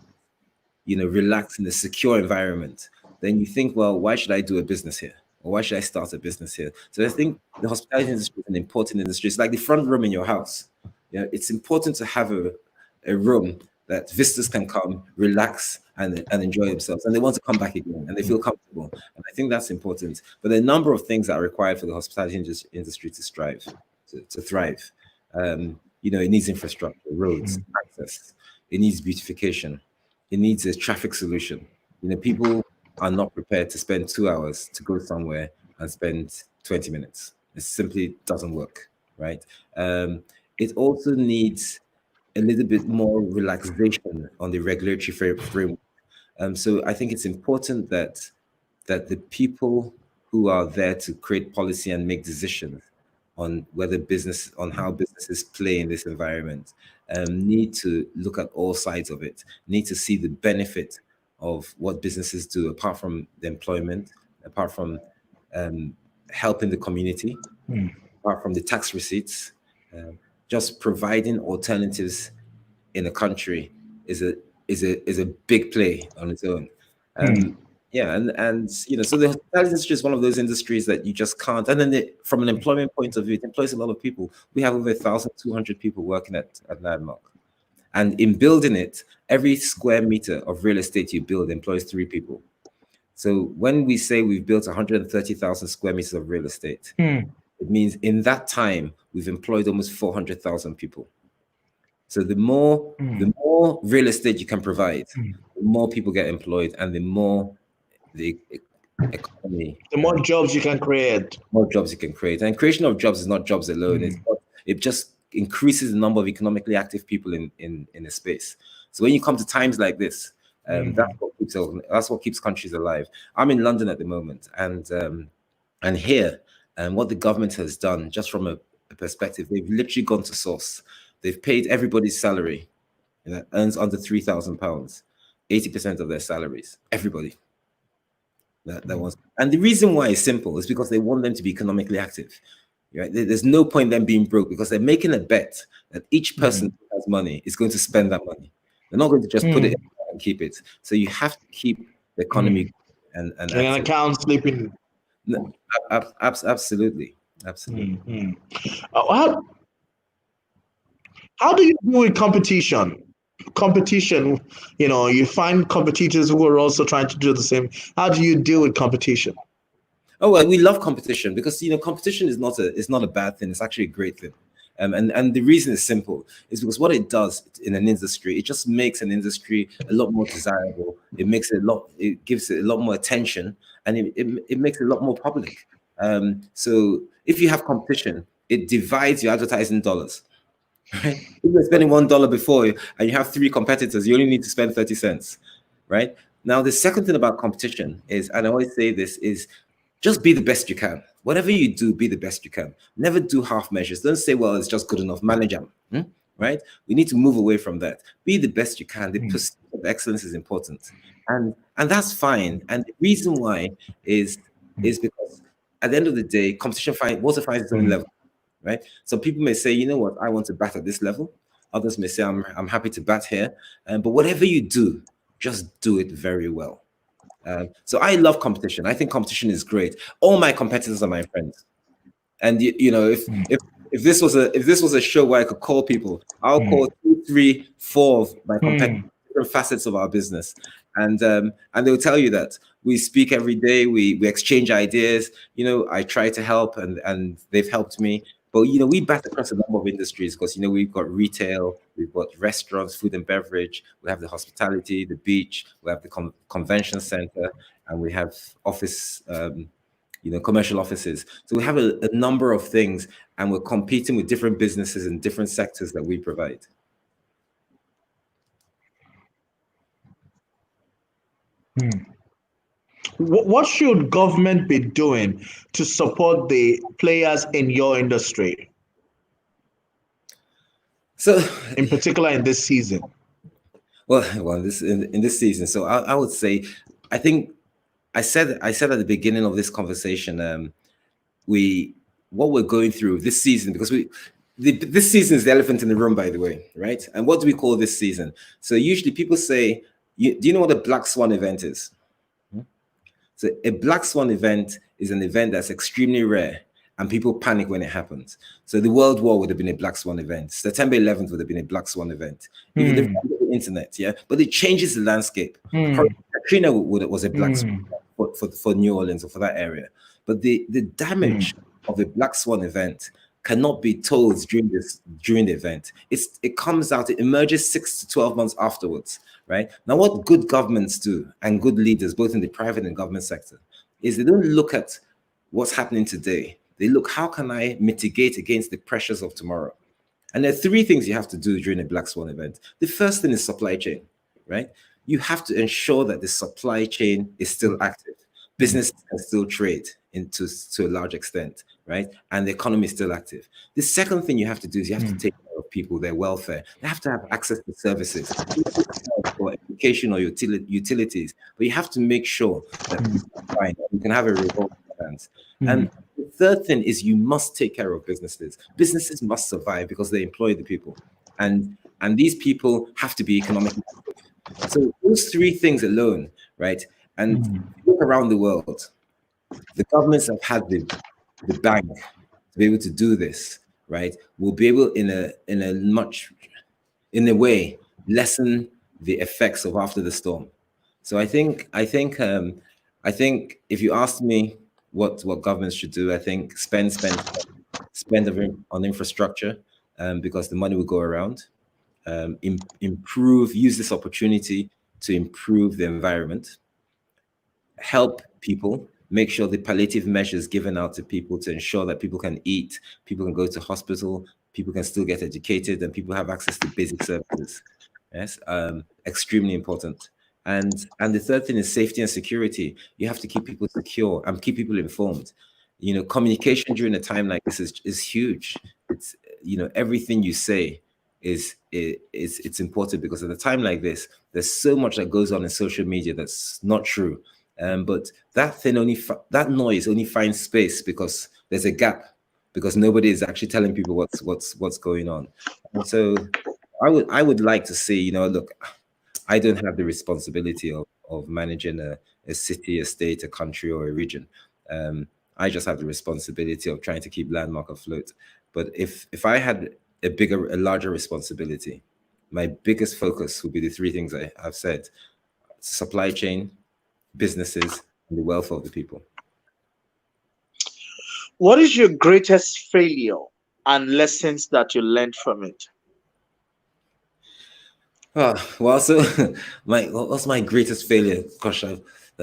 relax in a secure environment, then you think, well, why should I do a business here? Or why should I start a business here? So I think the hospitality industry is an important industry. It's like the front room in your house. It's important to have a room that visitors can come, relax, and enjoy themselves. And they want to come back again, and they feel comfortable. And I think that's important. But there are a number of things that are required for the hospitality industry to thrive. It needs infrastructure, roads, access. It needs beautification. It needs a traffic solution. People are not prepared to spend 2 hours to go somewhere and spend 20 minutes. It simply doesn't work, right? It also needs a little bit more relaxation on the regulatory framework. So I think it's important that the people who are there to create policy and make decisions on how businesses play in this environment need to look at all sides of it, need to see the benefit of what businesses do, apart from the employment, apart from helping the community, apart from the tax receipts. Just providing alternatives in a country is a big play on its own. So the hospitality industry is one of those industries that you just can't. And then from an employment point of view, it employs a lot of people. We have over 1,200 people working at Landmark. And in building it, every square meter of real estate you build employs 3 people. So when we say we've built 130,000 square meters of real estate, it means in that time, we've employed almost 400,000 people. So the more real estate you can provide, the more people get employed, and the more the economy. The more jobs you can create. More jobs you can create. And creation of jobs is not jobs alone. It just increases the number of economically active people in a space. So when you come to times like this, that's what keeps countries alive. I'm in London at the moment, and here, what the government has done, just from a perspective, they've literally gone to source. They've paid everybody's salary that earns under £3,000, 80% of their salaries. Everybody. That was, and the reason why is simple. Is because they want them to be economically active. Right? There's no point them being broke, because they're making a bet that each person who has money is going to spend that money. They're not going to just put it in and keep it. So you have to keep the economy and an account sleeping. No, absolutely. How do you deal with competition? Competition, you find competitors who are also trying to do the same. How do you deal with competition? Oh, well, we love competition because competition is not a bad thing. It's actually a great thing. And the reason is simple, is because what it does in an industry, it just makes an industry a lot more desirable. It makes it it gives it a lot more attention, and it makes it a lot more public. So if you have competition, it divides your advertising dollars. Right? If you're spending $1 before and you have 3 competitors, you only need to spend 30 cents. Right? Now, the second thing about competition is, and I always say this, is just be the best you can. Whatever you do, be the best you can. Never do half measures. Don't say, well, it's just good enough. Manage them. Right? We need to move away from that. Be the best you can. The pursuit of excellence is important. And that's fine. And the reason why is because at the end of the day, competition finds its own level. Right? So people may say, you know what, I want to bat at this level. Others may say, I'm happy to bat here. But whatever you do, just do it very well. So I love competition. I think competition is great. All my competitors are my friends. And you know, if this was a show where I could call people, I'll call 2, 3, 4 of my competitors, different facets of our business, and they'll tell you that we speak every day. We exchange ideas. You know, I try to help, and they've helped me. But you know, we bat across a number of industries because you know we've got retail, we've got restaurants, food and beverage, we have the hospitality, the beach, we have the convention center, and we have office, you know, commercial offices. So we have a number of things, and we're competing with different businesses in different sectors that we provide. What should government be doing to support the players in your industry? So, in particular, in this season. Well, in this season. So I would say, I think I said at the beginning of this conversation, what we're going through this season, because this season is the elephant in the room, by the way, right? And what do we call this season? So usually people say, do you know what a black swan event is? So a black swan event is an event that's extremely rare and people panic when it happens. So the World War would have been a black swan event. September 11th would have been a black swan event. Even the internet, yeah? But it changes the landscape. Katrina was a black swan for New Orleans or for that area. But the damage of a black swan event cannot be told during the event. It comes out, it emerges 6 to 12 months afterwards, right? Now, what good governments do and good leaders, both in the private and government sector, is they don't look at what's happening today. They look, how can I mitigate against the pressures of tomorrow? And there are 3 things you have to do during a black swan event. The first thing is supply chain, right? You have to ensure that the supply chain is still active. Businesses can still trade to a large extent, right? And the economy is still active. The second thing you have to do is you have to take care of people, their welfare. They have to have access to services, or education or utilities, but you have to make sure that people are fine. You can have a revolving finance. And the third thing is you must take care of businesses. Businesses must survive because they employ the people. And these people have to be economically active. So those 3 things alone, right? And look around the world, the governments have had the bank to be able to do this, right? Will be able in a way lessen the effects of after the storm. So I think if you asked me what governments should do, I think spend on infrastructure, because the money will go around. Use this opportunity to improve the environment. Help people, make sure the palliative measures given out to people to ensure that people can eat, people can go to hospital, people can still get educated, and people have access to basic services. Yes, extremely important. And the third thing is safety and security. You have to keep people secure and keep people informed. You know, communication during a time like this is huge. It's, you know, everything you say it's important, because at a time like this, there's so much that goes on in social media that's not true. But that noise only finds space because there's a gap, because nobody is actually telling people what's going on. And so I would like to see, you know, look, I don't have the responsibility of managing a city, a state, a country, or a region. I just have the responsibility of trying to keep Landmark afloat. But if I had a larger responsibility, my biggest focus would be the 3 things I've said: supply chain, businesses, and the welfare of the people. What is your greatest failure and lessons that you learned from it? Well, so what was my greatest failure? Gosh, I've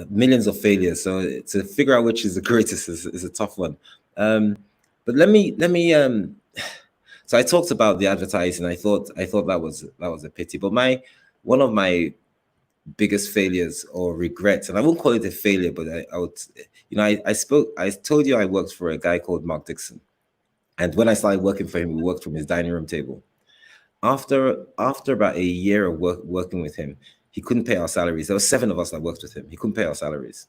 millions of failures. So to figure out which is the greatest is a tough one. But let me so I talked about the advertising. I thought that was a pity. But one of my biggest failures or regrets, and I won't call it a failure, but I would, I told you I worked for a guy called Mark Dixon. And when I started working for him, we worked from his dining room table. After about a year of working with him, he couldn't pay our salaries. There were 7 of us that worked with him. He couldn't pay our salaries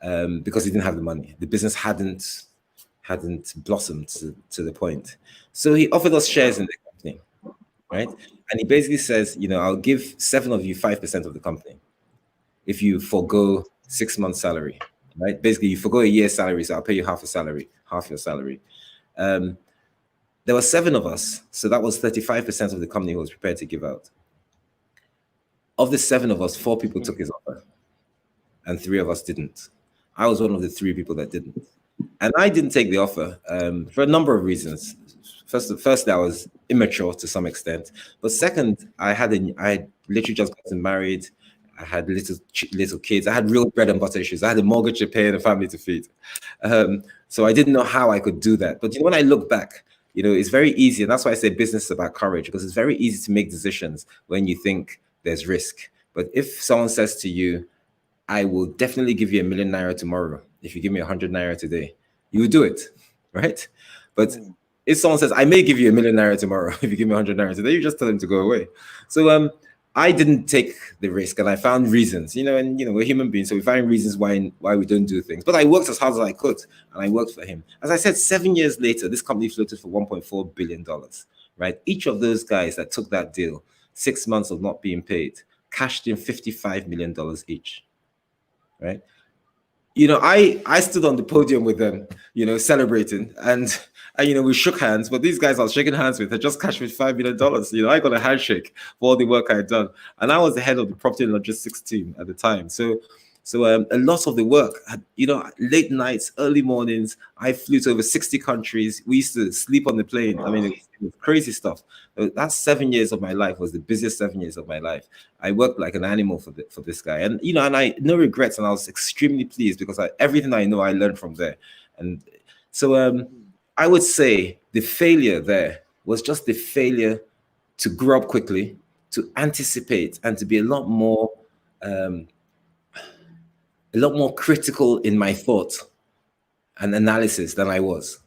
because he didn't have the money. The business hadn't blossomed to the point. So he offered us shares in the company, right? And he basically says, I'll give 7 of you 5% of the company if you forego 6 months' salary, right? Basically, you forego a year's salary, so I'll pay you half your salary. There were 7 of us, so that was 35% of the company he was prepared to give out. Of the 7 of us, 4 people took his offer, and 3 of us didn't. I was one of the 3 people that didn't. And I didn't take the offer for a number of reasons. First, I was immature to some extent. But second, I had literally just gotten married. I had little kids. I had real bread and butter issues. I had a mortgage to pay and a family to feed. So I didn't know how I could do that. But when I look back, it's very easy. And that's why I say business is about courage, because it's very easy to make decisions when you think there's risk. But if someone says to you, I will definitely give you ₦1 million tomorrow if you give me 100 naira today, you will do it, right? But if someone says, I may give you ₦1 million tomorrow if you give me 100 naira today, you just tell them to go away. So I didn't take the risk, and I found reasons, and we're human beings, so we find reasons why we don't do things. But I worked as hard as I could, and I worked for him. As I said, 7 years later, this company floated for $1.4 billion, right? Each of those guys that took that deal, 6 months of not being paid, cashed in $55 million each, right? I stood on the podium with them, celebrating, and we shook hands. But these guys I was shaking hands with had just cashed with $5 million. I got a handshake for all the work I had done, and I was the head of the property and logistics team at the time. So a lot of the work, late nights, early mornings. I flew to over 60 countries. We used to sleep on the plane. I mean, it was crazy stuff. That 7 years of my life was the busiest 7 years of my life. I worked like an animal for this guy, and and I no regrets, and I was extremely pleased because everything I know I learned from there. And so I would say the failure there was just the failure to grow up quickly, to anticipate, and to be a lot more critical in my thought and analysis than I was.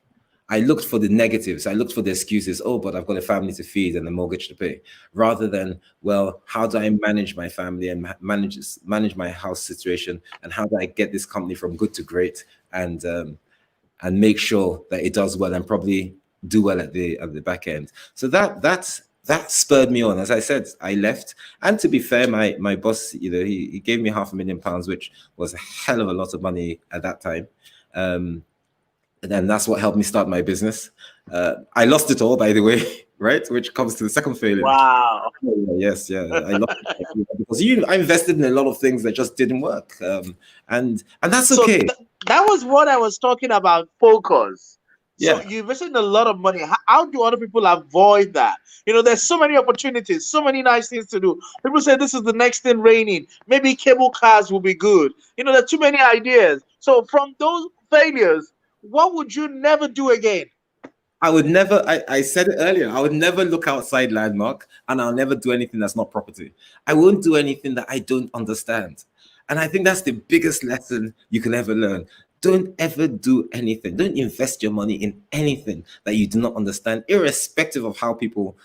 I looked for the negatives. I looked for the excuses. Oh, but I've got a family to feed and a mortgage to pay, rather than, well, how do I manage my family and manage my house situation, and how do I get this company from good to great, and make sure that it does well and probably do well at the back end. So that spurred me on. As I said, I left, and to be fair, my boss, he gave me £500,000, which was a hell of a lot of money at that time. And then that's what helped me start my business. I lost it all, by the way, right? Which comes to the second failure. Wow. Yes, yeah. I lost it because I invested in a lot of things that just didn't work. And that's okay. So that was what I was talking about, focus. Yeah. So you invested in a lot of money. How do other people avoid that? There's so many opportunities, so many nice things to do. People say this is the next thing raining. Maybe cable cars will be good. There are too many ideas. So from those failures, what would you never do again? I would never, I said it earlier, I would never look outside Landmark, and I'll never do anything that's not property. I won't do anything that I don't understand. And I think that's the biggest lesson you can ever learn. Don't ever do anything. Don't invest your money in anything that you do not understand, irrespective of how people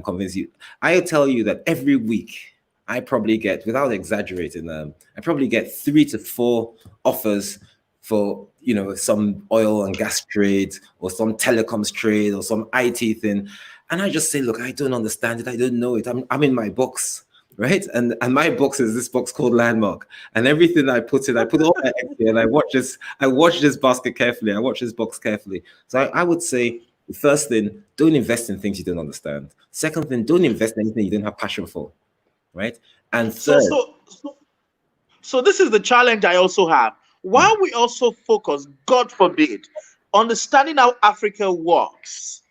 convince you. I tell you that every week, I probably get, without exaggerating, I probably get 3 to 4 offers for some oil and gas trade, or some telecoms trade, or some IT thing, and I just say, look, I don't understand it. I don't know it. I'm in my box, right? And my box is this box called Landmark, and everything I put in, I put all my eggs in, and I watch this basket carefully. I watch this box carefully. So I would say, the first thing, don't invest in things you don't understand. Second thing, don't invest in anything you don't have passion for, right? And third, so this is the challenge I also have. While we also focus, God forbid, understanding how Africa works,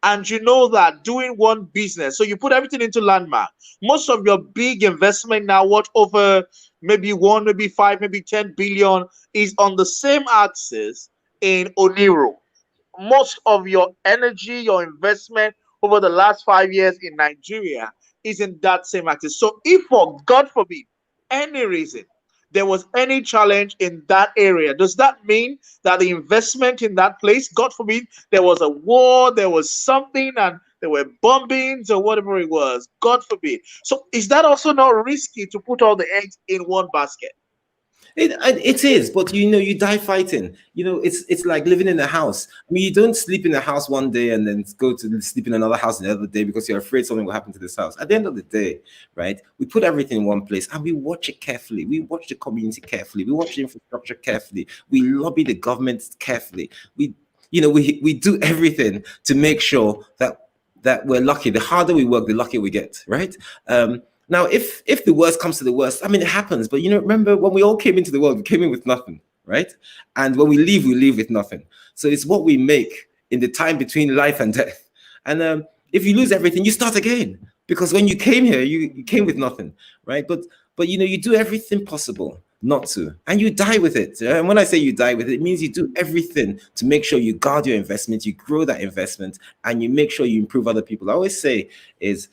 and you know that doing one business, so you put everything into Landmark. Most of your big investment now, what over maybe 1, maybe 5, maybe 10 billion, is on the same axis in Oniro. Most of your energy, your investment over the last 5 years in Nigeria is in that same axis. So if for God forbid any reason there was any challenge in that area, does that mean that the investment in that place, God forbid, there was a war, there was something, and there were bombings or whatever it was, God forbid. So is that also not risky to put all the eggs in one basket? It is, but you die fighting. It's like living in a house. I mean, you don't sleep in a house one day and then go to sleep in another house the other day because you're afraid something will happen to this house. At the end of the day, right, we put everything in one place and we watch it carefully. We watch the community carefully. We watch the infrastructure carefully. We lobby the government carefully. We do everything to make sure that we're lucky. The harder we work, the luckier we get, right? Now, if the worst comes to the worst, I mean, it happens. But remember when we all came into the world, we came in with nothing, right? And when we leave with nothing. So it's what we make in the time between life and death. And if you lose everything, you start again. Because when you came here, you came with nothing, right? But you do everything possible not to, and you die with it. And when I say you die with it, it means you do everything to make sure you guard your investment, you grow that investment, and you make sure you improve other people. I always say it's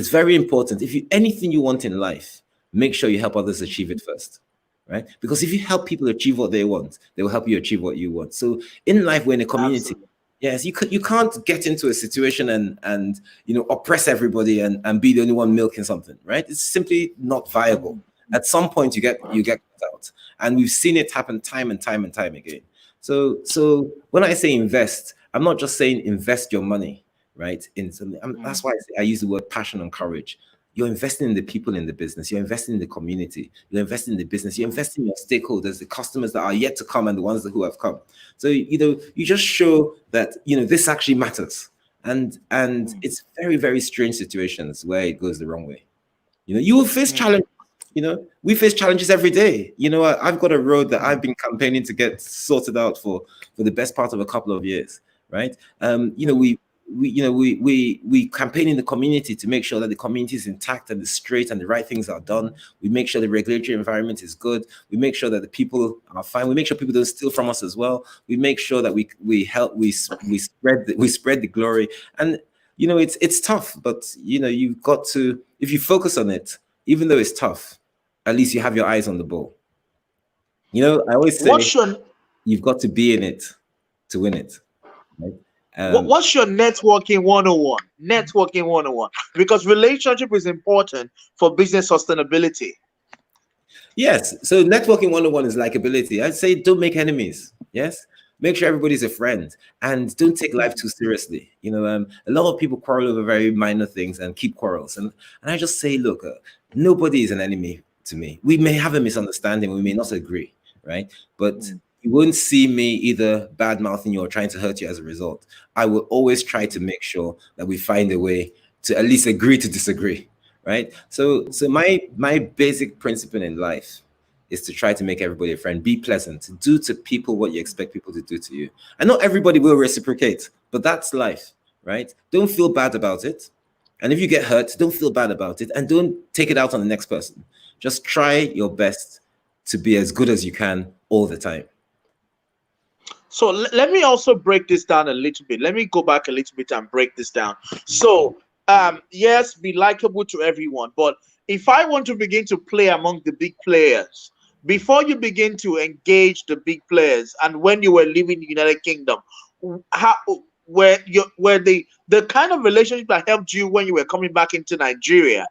very important. Anything you want in life, make sure you help others achieve it first, right? Because if you help people achieve what they want, they will help you achieve what you want. So in life, we're in a community. Absolutely. Yes, you can't get into a situation and oppress everybody and be the only one milking something, right? It's simply not viable. At some point, you get cut out, and we've seen it happen time and time and time again. So when I say invest, I'm not just saying invest your money, right? That's why I use the word passion and courage. You're investing in the people in the business. You're investing in the community. You're investing in the business. You're investing in your stakeholders, the customers that are yet to come and the ones who have come. So, you just show that, this actually matters. And it's very, very strange situations where it goes the wrong way. You will face challenges. We face challenges every day. I've got a road that I've been campaigning to get sorted out for the best part of a couple of years, right? We campaign in the community to make sure that the community is intact and is straight and the right things are done. We make sure the regulatory environment is good. We make sure that the people are fine. We make sure people don't steal from us as well. We make sure that we spread the glory. And it's tough, but you've got to, if you focus on it, even though it's tough, at least you have your eyes on the ball. I always say you've got to be in it to win it. Right? What's your networking 101? Networking 101, because relationship is important for business sustainability. Yes. So networking 101 is likability. I'd say don't make enemies. Yes. Make sure everybody's a friend and don't take life too seriously. A lot of people quarrel over very minor things and keep quarrels. And I just say, look, nobody is an enemy to me. We may have a misunderstanding. We may not agree. Right. But you won't see me either bad mouthing you or trying to hurt you as a result. I will always try to make sure that we find a way to at least agree to disagree, right? So my basic principle in life is to try to make everybody a friend. Be pleasant. Do to people what you expect people to do to you. And not everybody will reciprocate, but that's life, right? Don't feel bad about it. And if you get hurt, don't feel bad about it. And don't take it out on the next person. Just try your best to be as good as you can all the time. So let me also break this down a little bit. Let me go back a little bit and break this down. So, yes, be likable to everyone. But if I want to begin to play among the big players, before you begin to engage the big players, and when you were leaving the United Kingdom, were the kind of relationship that helped you when you were coming back into Nigeria,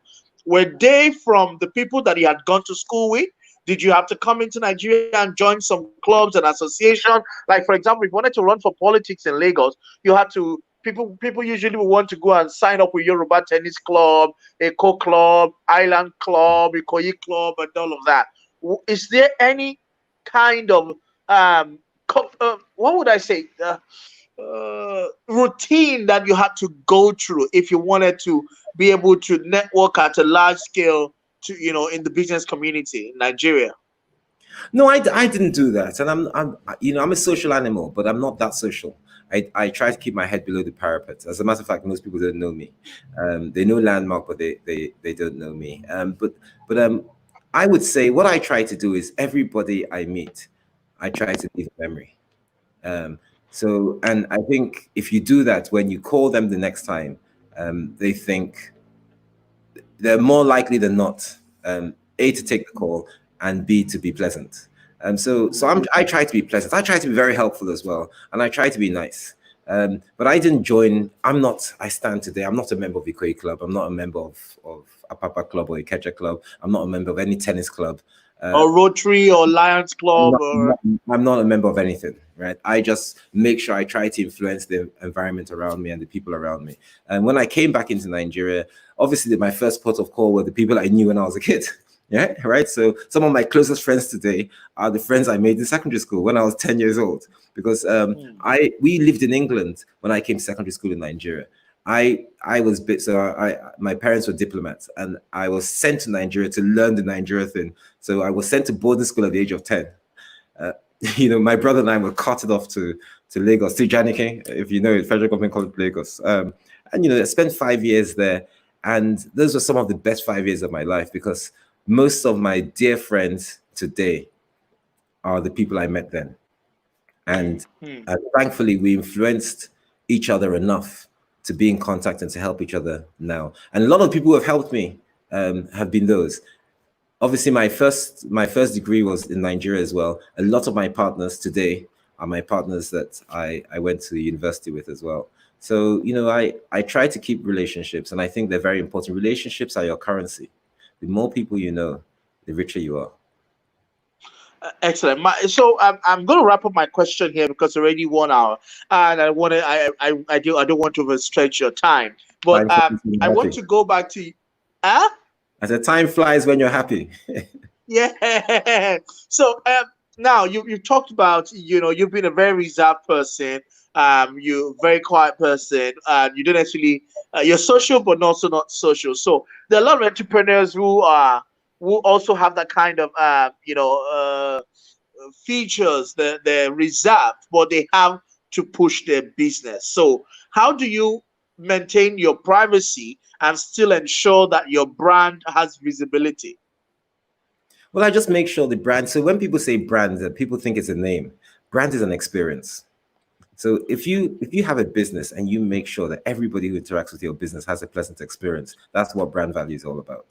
were they from the people that you had gone to school with? Did you have to come into Nigeria and join some clubs and associations? Like, for example, if you wanted to run for politics in Lagos, you had to, people usually will want to go and sign up with Yoruba Tennis Club, Eko Club, Island Club, Ikoyi Club, and all of that. Is there any kind of, what would I say, routine that you had to go through if you wanted to be able to network at a large scale to, in the business community in Nigeria? No, I didn't do that, and I'm a social animal, but I'm not that social. I try to keep my head below the parapet. As a matter of fact, most people don't know me. They know Landmark, but they don't know me. But I would say what I try to do is everybody I meet, I try to leave a memory. And I think if you do that, when you call them the next time, they think they're more likely than not, A, to take the call, and B, to be pleasant. I try to be pleasant. I try to be very helpful as well, and I try to be nice. But I didn't join. I stand today. I'm not a member of Ikoyi Club. I'm not a member of Apapa Club or Ikeja Club. I'm not a member of any tennis club. Or Rotary or Lions Club. I'm not a member of anything, right? I just make sure I try to influence the environment around me and the people around me. And when I came back into Nigeria, obviously my first port of call were the people I knew when I was a kid. Yeah, right. So some of my closest friends today are the friends I made in secondary school when I was 10 years old, because we lived in England when I came to secondary school in Nigeria. My parents were diplomats, and I was sent to Nigeria to learn the Nigeria thing. So I was sent to boarding school at the age of 10. My brother and I were carted off to Lagos, to Janike, if you know it, Federal Government College Lagos. And I spent 5 years there, and those were some of the best 5 years of my life, because most of my dear friends today are the people I met then. And thankfully, we influenced each other enough to be in contact and to help each other now. And a lot of people who have helped me have been those. Obviously, my first degree was in Nigeria as well. A lot of my partners today are my partners that I went to university with as well. So, I try to keep relationships, and I think they're very important. Relationships are your currency. The more people you know, the richer you are. Excellent. So I'm going to wrap up my question here, because already 1 hour, and I don't want to overstretch your time. But I want to go back to. As the time flies when you're happy. Yeah. So now you talked about, you've been a very reserved person. You're a very quiet person. You don't actually you're social, but also not social. So there are a lot of entrepreneurs who also have that kind of features. They're reserved, but they have to push their business. So how do you maintain your privacy and still ensure that your brand has visibility? Well, I just make sure the brand. So when people say brand, people think it's a name. Brand is an experience. So if you have a business and you make sure that everybody who interacts with your business has a pleasant experience, that's what brand value is all about.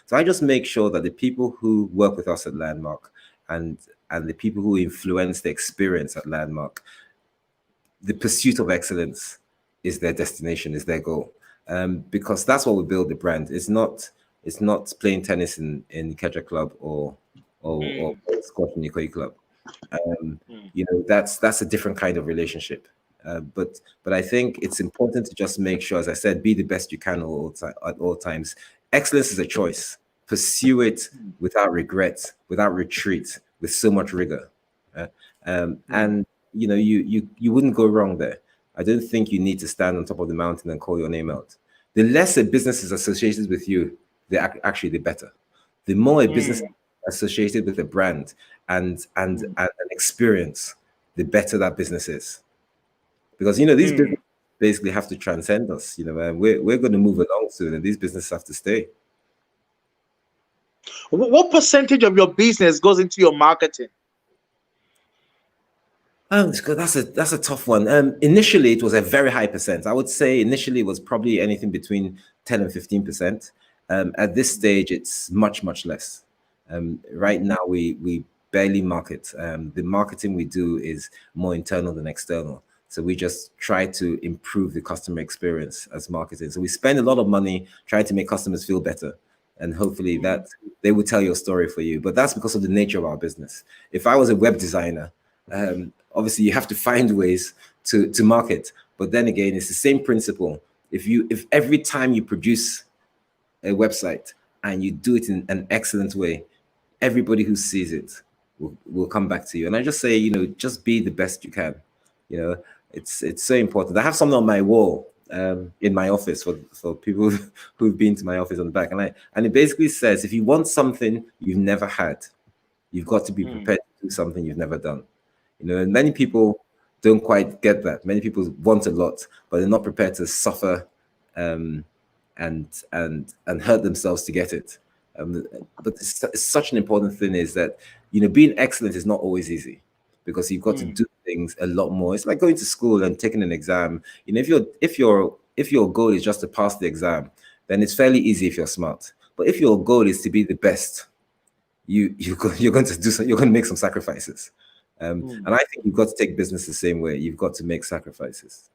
So I just make sure that the people who work with us at Landmark and the people who influence the experience at Landmark, the pursuit of excellence is their destination, is their goal. Because that's what will build the brand. It's not playing tennis in Ikeja Club or squash in Ikoyi Club. That's a different kind of relationship. But I think it's important to just make sure, as I said, be the best you can at all times. Excellence is a choice. Pursue it without regret, without retreat, with so much rigor. And you wouldn't go wrong there. I don't think you need to stand on top of the mountain and call your name out. The less a business is associated with you, the better. The more a business is associated with a brand and an experience, the better that business is. Because these businesses basically have to transcend us. We're going to move along soon, and these businesses have to stay. What percentage of your business goes into your marketing? That's a tough one. Initially, it was a very high percent. I would say initially it was probably anything between 10 and 15%. At this stage, it's much, much less. Right now, we barely market. The marketing we do is more internal than external. So we just try to improve the customer experience as marketing. So we spend a lot of money trying to make customers feel better. And hopefully that they will tell your story for you. But that's because of the nature of our business. If I was a web designer, obviously you have to find ways to market. But then again, it's the same principle. If every time you produce a website and you do it in an excellent way, everybody who sees it will come back to you. And I just say, just be the best you can. It's so important. I have something on my wall in my office for people who've been to my office on the back, and it basically says, if you want something you've never had, You've got to be prepared to do something you've never done. You know, and many people don't quite get that. Many people want a lot, but they're not prepared to suffer and hurt themselves to get it. But it's such an important thing is that, you know, being excellent is not always easy, because you've got to do things a lot more. It's like going to school and taking an exam. You know, if your goal is just to pass the exam, then it's fairly easy if you're smart. But if your goal is to be the best, you're going to make some sacrifices. And I think you've got to take business the same way. You've got to make sacrifices.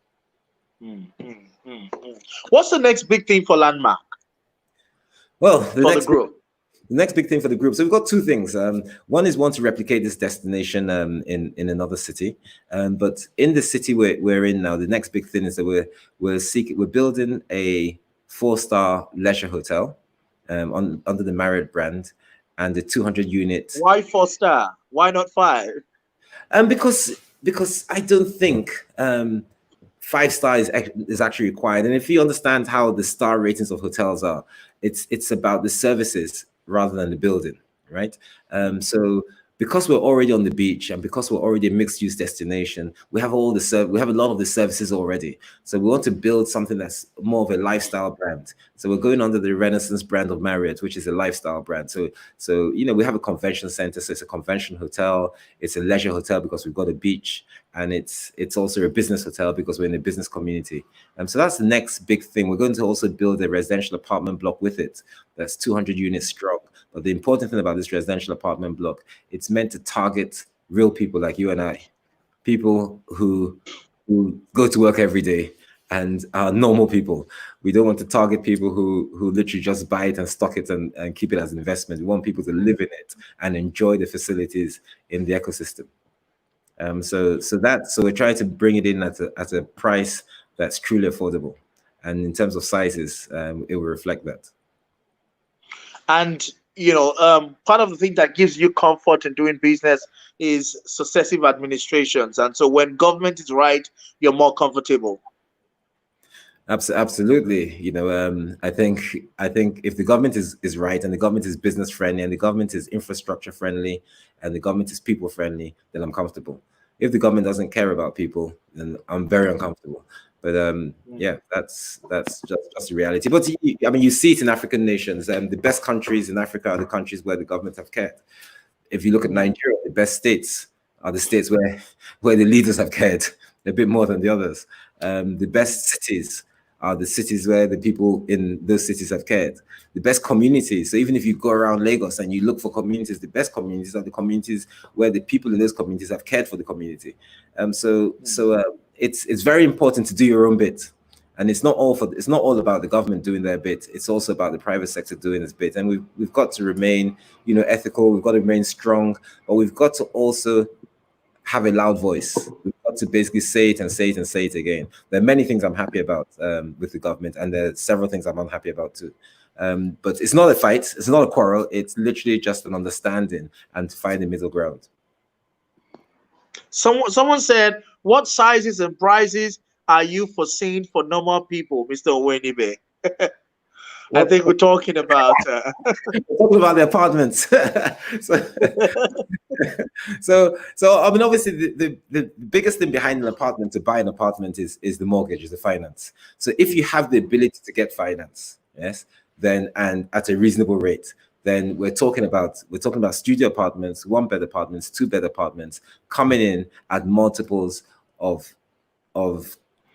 What's the next big thing for Landmark? Well, the next big thing for the group. So we've got two things. One is to replicate this destination in another city. But in the city we're in now, the next big thing is that we're building a 4-star leisure hotel under the Marriott brand, and the 200 units. Why 4-star? Why not 5? Because I don't think 5-star is actually required. And if you understand how the star ratings of hotels are, it's about the services rather than the building, right? So because we're already on the beach and because we're already a mixed-use destination, we have a lot of the services already. So we want to build something that's more of a lifestyle brand. So we're going under the Renaissance brand of Marriott, which is a lifestyle brand. So you know, we have a convention center, so it's a convention hotel, it's a leisure hotel because we've got a beach, and it's also a business hotel because we're in a business community. So that's the next big thing. We're going to also build a residential apartment block with it that's 200 units strong. But the important thing about this residential apartment block, it's meant to target real people like you and I, people who go to work every day and are normal people. We don't want to target people who literally just buy it and stock it and keep it as an investment. We want people to live in it and enjoy the facilities in the ecosystem. So we're trying to bring it in at a price that's truly affordable. And in terms of sizes, it will reflect that. And you know, part of the thing that gives you comfort in doing business is successive administrations. And so when government is right, you're more comfortable. Absolutely. You know, I think if the government is right, and the government is business friendly, and the government is infrastructure friendly, and the government is people friendly, then I'm comfortable. If the government doesn't care about people, then I'm very uncomfortable. But yeah, that's just the reality. But I mean, you see it in African nations. The best countries in Africa are the countries where the government have cared. If you look at Nigeria, the best states are the states where the leaders have cared a bit more than the others. The best cities are the cities where the people in those cities have cared. The best communities. So even if you go around Lagos and you look for communities, the best communities are the communities where the people in those communities have cared for the community. It's very important to do your own bit, and it's not all about the government doing their bit. It's also about the private sector doing its bit, and we've got to remain, you know, ethical. We've got to remain strong, but we've got to also have a loud voice. We've got to basically say it and say it and say it again. There are many things I'm happy about with the government, and there are several things I'm unhappy about too. But it's not a fight. It's not a quarrel. It's literally just an understanding and to find the middle ground. Someone said, what sizes and prices are you foreseeing for normal people, Mr. Onwuanibe? I think we're talking about the apartments. so I mean, obviously the biggest thing behind an apartment, to buy an apartment, is the mortgage, is the finance. So if you have the ability to get finance, yes, then, and at a reasonable rate, then we're talking about studio apartments, 1-bed apartments, 2-bed apartments coming in at multiples of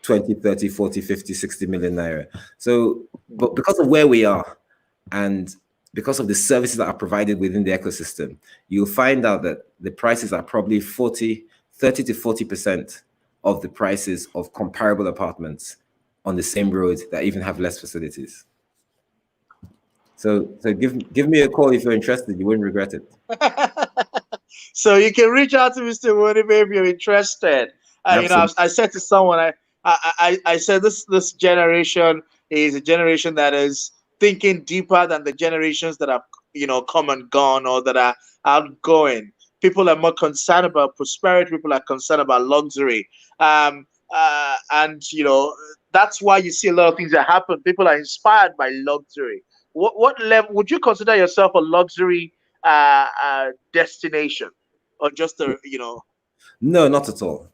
20, 30, 40, 50, 60 million naira. So, but because of where we are and because of the services that are provided within the ecosystem, you'll find out that the prices are probably 30 to 40% of the prices of comparable apartments on the same road that even have less facilities. So give me a call if you're interested. You wouldn't regret it. So you can reach out to Mr. Onwuanibe if you're interested. You know, I said to someone, I said this generation is a generation that is thinking deeper than the generations that have, you know, come and gone or that are outgoing. People are more concerned about prosperity. People are concerned about luxury. And you know, that's why you see a lot of things that happen. People are inspired by luxury. What level would you consider yourself a luxury destination, or just a No, not at all.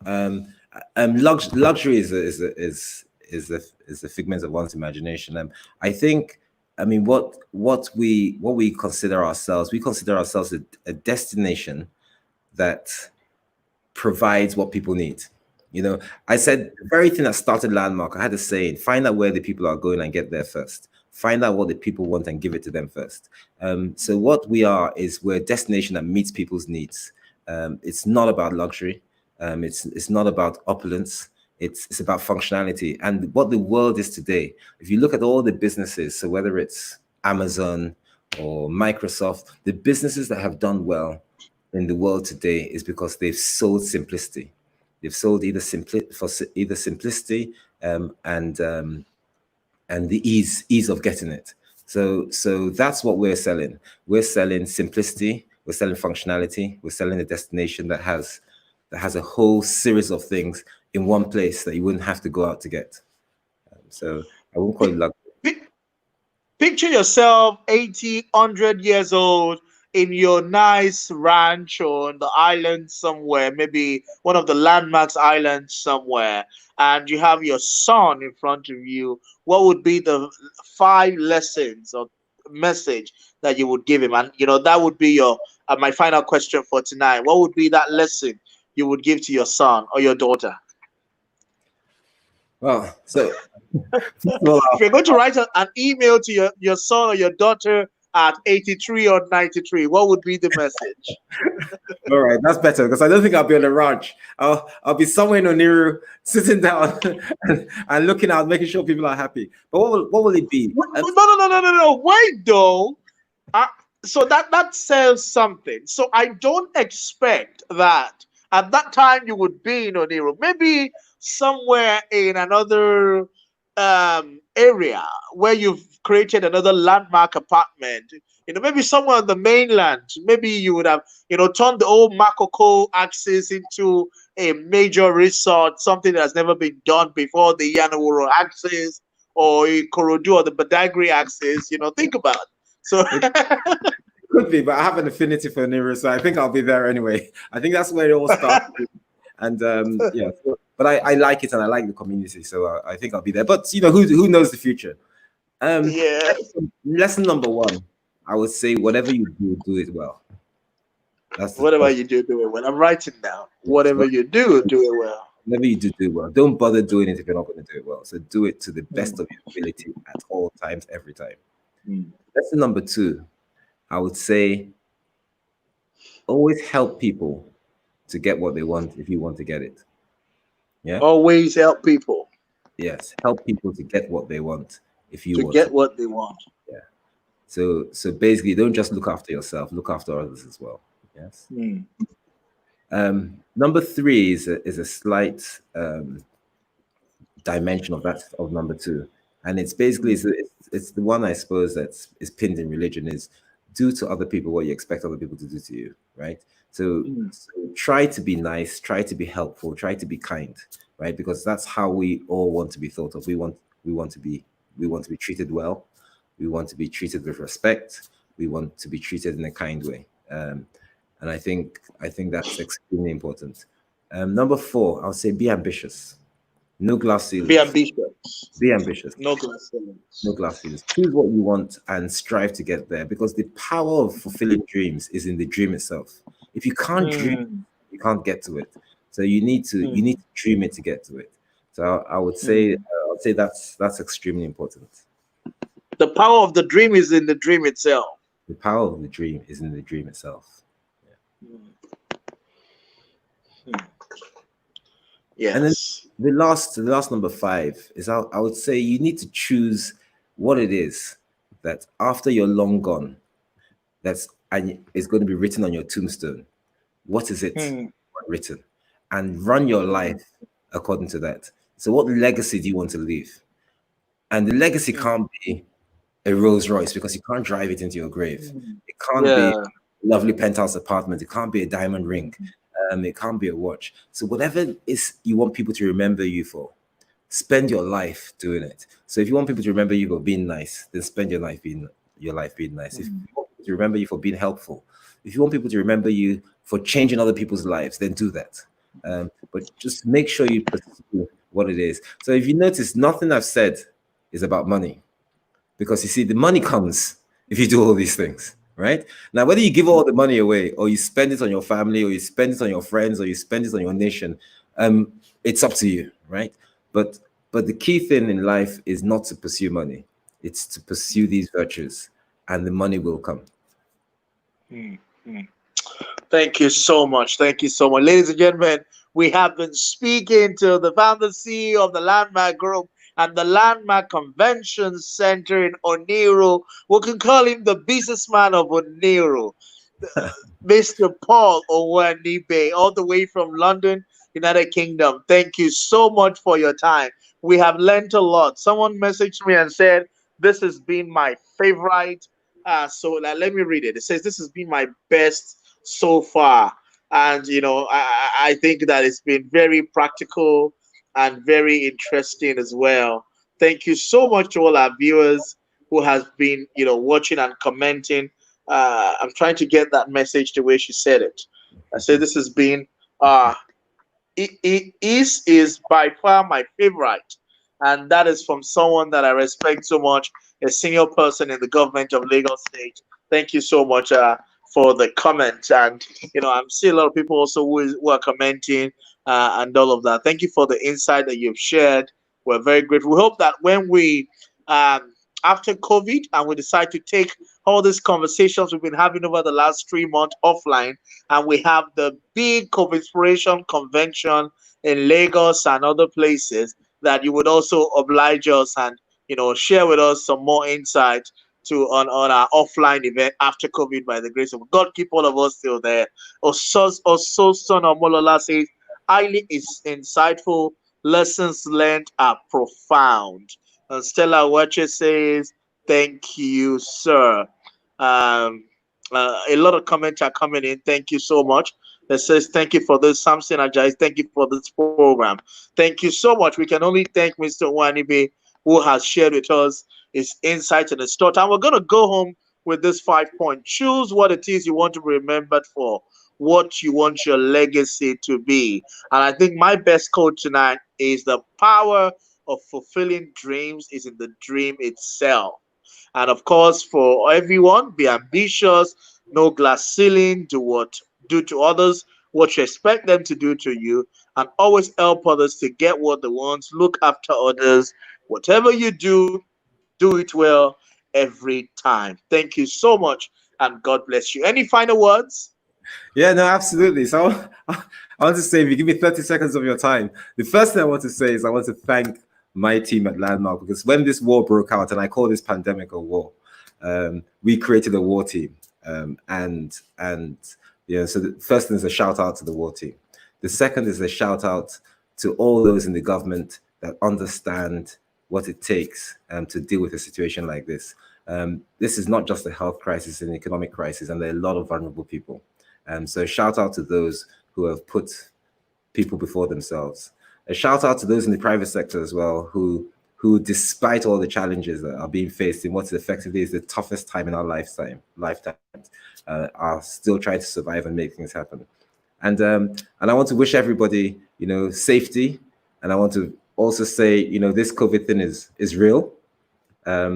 Luxury is the figment of one's imagination. I think, I mean, what we consider ourselves, we consider ourselves a destination that provides what people need. You know, I said the very thing that started Landmark. I had a saying: find out where the people are going and get there first. Find out what the people want and give it to them first. So what we are is we're a destination that meets people's needs. It's not about luxury. It's not about opulence. It's about functionality. And what the world is today, if you look at all the businesses, so whether it's Amazon or Microsoft, the businesses that have done well in the world today is because they've sold simplicity. They've sold either simplicity and the ease of getting it. So that's what we're selling. We're selling simplicity. We're selling functionality. We're selling a destination that has a whole series of things in one place that you wouldn't have to go out to get. So I won't call it luxury. Picture yourself 80, 100 years old in your nice ranch or on the island somewhere, maybe one of the landmarks islands somewhere, and you have your son in front of you. What would be the 5 lessons or message that you would give him? And that would be your my final question for tonight. What would be that lesson you would give to your son or your daughter? Well, so if you're going to write an email to your son or your daughter at 83 or 93, what would be the message? All right, that's better, because I don't think I'll be on the ranch. I'll be somewhere in Oniru, sitting down and looking out, making sure people are happy. But what will it be? No. Wait, though. So that says something. So I don't expect that at that time you would be in Oniru. Maybe somewhere in another area where you've created another landmark apartment, maybe somewhere on the mainland. Maybe you would have, turned the old Makoko axis into a major resort, something that has never been done before, the Yanawuro axis or Ikorodu or the Badagry axis. Think about it. So could be, but I have an affinity for Oniru, so I think I'll be there anyway. I think that's where it all started. And yeah, but I like it and I like the community, so I think I'll be there. But who knows the future? Yeah. Lesson number 1, I would say, whatever you do it well. Whatever you do it well. I'm writing down. Whatever you do it well. Whatever you do it well. Don't bother doing it if you're not going to do it well. So do it to the best of your ability at all times, every time. Lesson number 2, I would say, always help people to get what they want if you want to get it. Yeah. Always help people. Yes, help people to get what they want if you want get what they want. Yeah. So basically, don't just look after yourself, look after others as well. Yes. Number 3 is a slight dimension of number 2, and it's basically it's the one, I suppose, that is pinned in religion, is do to other people what you expect other people to do to you, right? So try to be nice, try to be helpful, try to be kind, right? Because that's how we all want to be thought of. We want to be treated well. We want to be treated with respect. We want to be treated in a kind way. And I think that's extremely important. Number 4, I would say be ambitious. No glass ceilings. Be ambitious. Be ambitious. No glass ceilings. No glass ceilings. Choose what you want and strive to get there, because the power of fulfilling dreams is in the dream itself. If you can't dream, you can't get to it. So you need to dream it to get to it. So I would say that's extremely important. The power of the dream is in the dream itself. The power of the dream is in the dream itself. Yes. And then the last number 5 is I would say you need to choose what it is that after you're long gone, and it's going to be written on your tombstone. What is it written? And run your life according to that. So what legacy do you want to leave? And the legacy can't be a Rolls Royce, because you can't drive it into your grave. It can't be a lovely penthouse apartment. It can't be a diamond ring. It can't be a watch. So whatever is you want people to remember you for, spend your life doing it. So if you want people to remember you for being nice, then spend your life being nice. If you want to remember you for being helpful, if you want people to remember you for changing other people's lives, then do that. But just make sure you pursue what it is. So if you notice, nothing I've said is about money, because you see, the money comes if you do all these things, right? Now, whether you give all the money away, or you spend it on your family, or you spend it on your friends, or you spend it on your nation, it's up to you, right? But the key thing in life is not to pursue money. It's to pursue these virtues, and the money will come. Thank you so much. Thank you so much. Ladies and gentlemen, we have been speaking to the founder CEO of the Landmark Group and the Landmark Convention Center in Oniru. We can call him the businessman of Oniru, Mr. Paul Onwuanibe, all the way from London, United Kingdom. Thank you so much for your time. We have learned a lot. Someone messaged me and said, this has been my favorite. So let me read it. It says, this has been my best so far. And, I think that it's been very practical and very interesting as well. Thank you so much to all our viewers who has been, watching and commenting. I'm trying to get that message the way she said it. I said, this has been, it is by far my favorite. And that is from someone that I respect so much, a senior person in the government of Lagos State. Thank you so much for the comment. And, I'm seeing a lot of people also who are commenting and all of that. Thank you for the insight that you've shared. We're very grateful. We hope that when we, after COVID, and we decide to take all these conversations we've been having over the last 3 months offline, and we have the big CovInspiration convention in Lagos and other places, that you would also oblige us and share with us some more insight on our offline event after COVID, by the grace of God. Keep all of us still there. Son Omolola says, highly insightful, lessons learned are profound. And Stella Wache says, thank you, sir. A lot of comments are coming in. Thank you so much. That says, thank you for this. Samson Ajayi, thank you for this program. Thank you so much. We can only thank Mr. Onwuanibe, who has shared with us his insights and his thoughts. And we're going to go home with this 5-point. Choose what it is you want to be remembered for, what you want your legacy to be. And I think my best quote tonight is, the power of fulfilling dreams is in the dream itself. And of course, for everyone, be ambitious, no glass ceiling, do to others what you expect them to do to you, and always help others to get what they want. Look after others. Whatever you do, do it well every time. Thank you so much, and God bless you. Any final words? Yeah, no, absolutely. So I want to say, if you give me 30 seconds of your time, the first thing I want to say is I want to thank my team at Landmark, because when this war broke out, and I call this pandemic a war, we created a war team. So the first thing is a shout out to the war team. The second is a shout out to all those in the government that understand what it takes to deal with a situation like this. This is not just a health crisis, it's an economic crisis, and there are a lot of vulnerable people. So shout out to those who have put people before themselves. A shout out to those in the private sector as well, who despite all the challenges that are being faced in what effectively is the toughest time in our lifetime, are still trying to survive and make things happen. And I want to wish everybody, safety. And I want to also say, this COVID thing is real.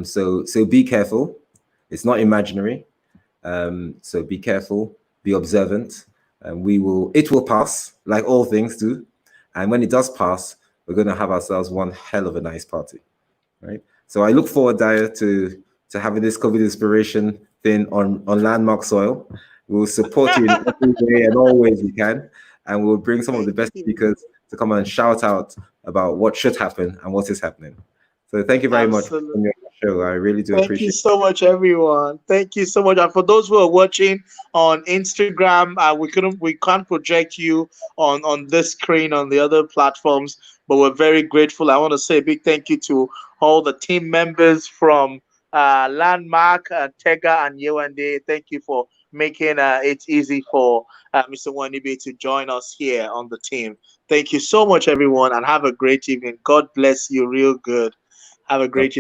So be careful. It's not imaginary. So be careful, be observant. It will pass, like all things do. And when it does pass, we're going to have ourselves one hell of a nice party, right? So I look forward, Dayo, to having this CovInspiration thing on Landmark soil. We'll support you in every way and all ways we can. And we'll bring some of the best speakers to come and shout out about what should happen and what is happening. So thank you very much for coming on the show. I really do appreciate it. Thank you so much, everyone. Thank you so much. And for those who are watching on Instagram, we can't project you on this screen on the other platforms, but we're very grateful. I want to say a big thank you to all the team members from Landmark, Tega and Yewande. Thank you for making it easy for Mr. Onwuanibe to join us here on the team. Thank you so much, everyone, and have a great evening. God bless you real good. Have a great evening.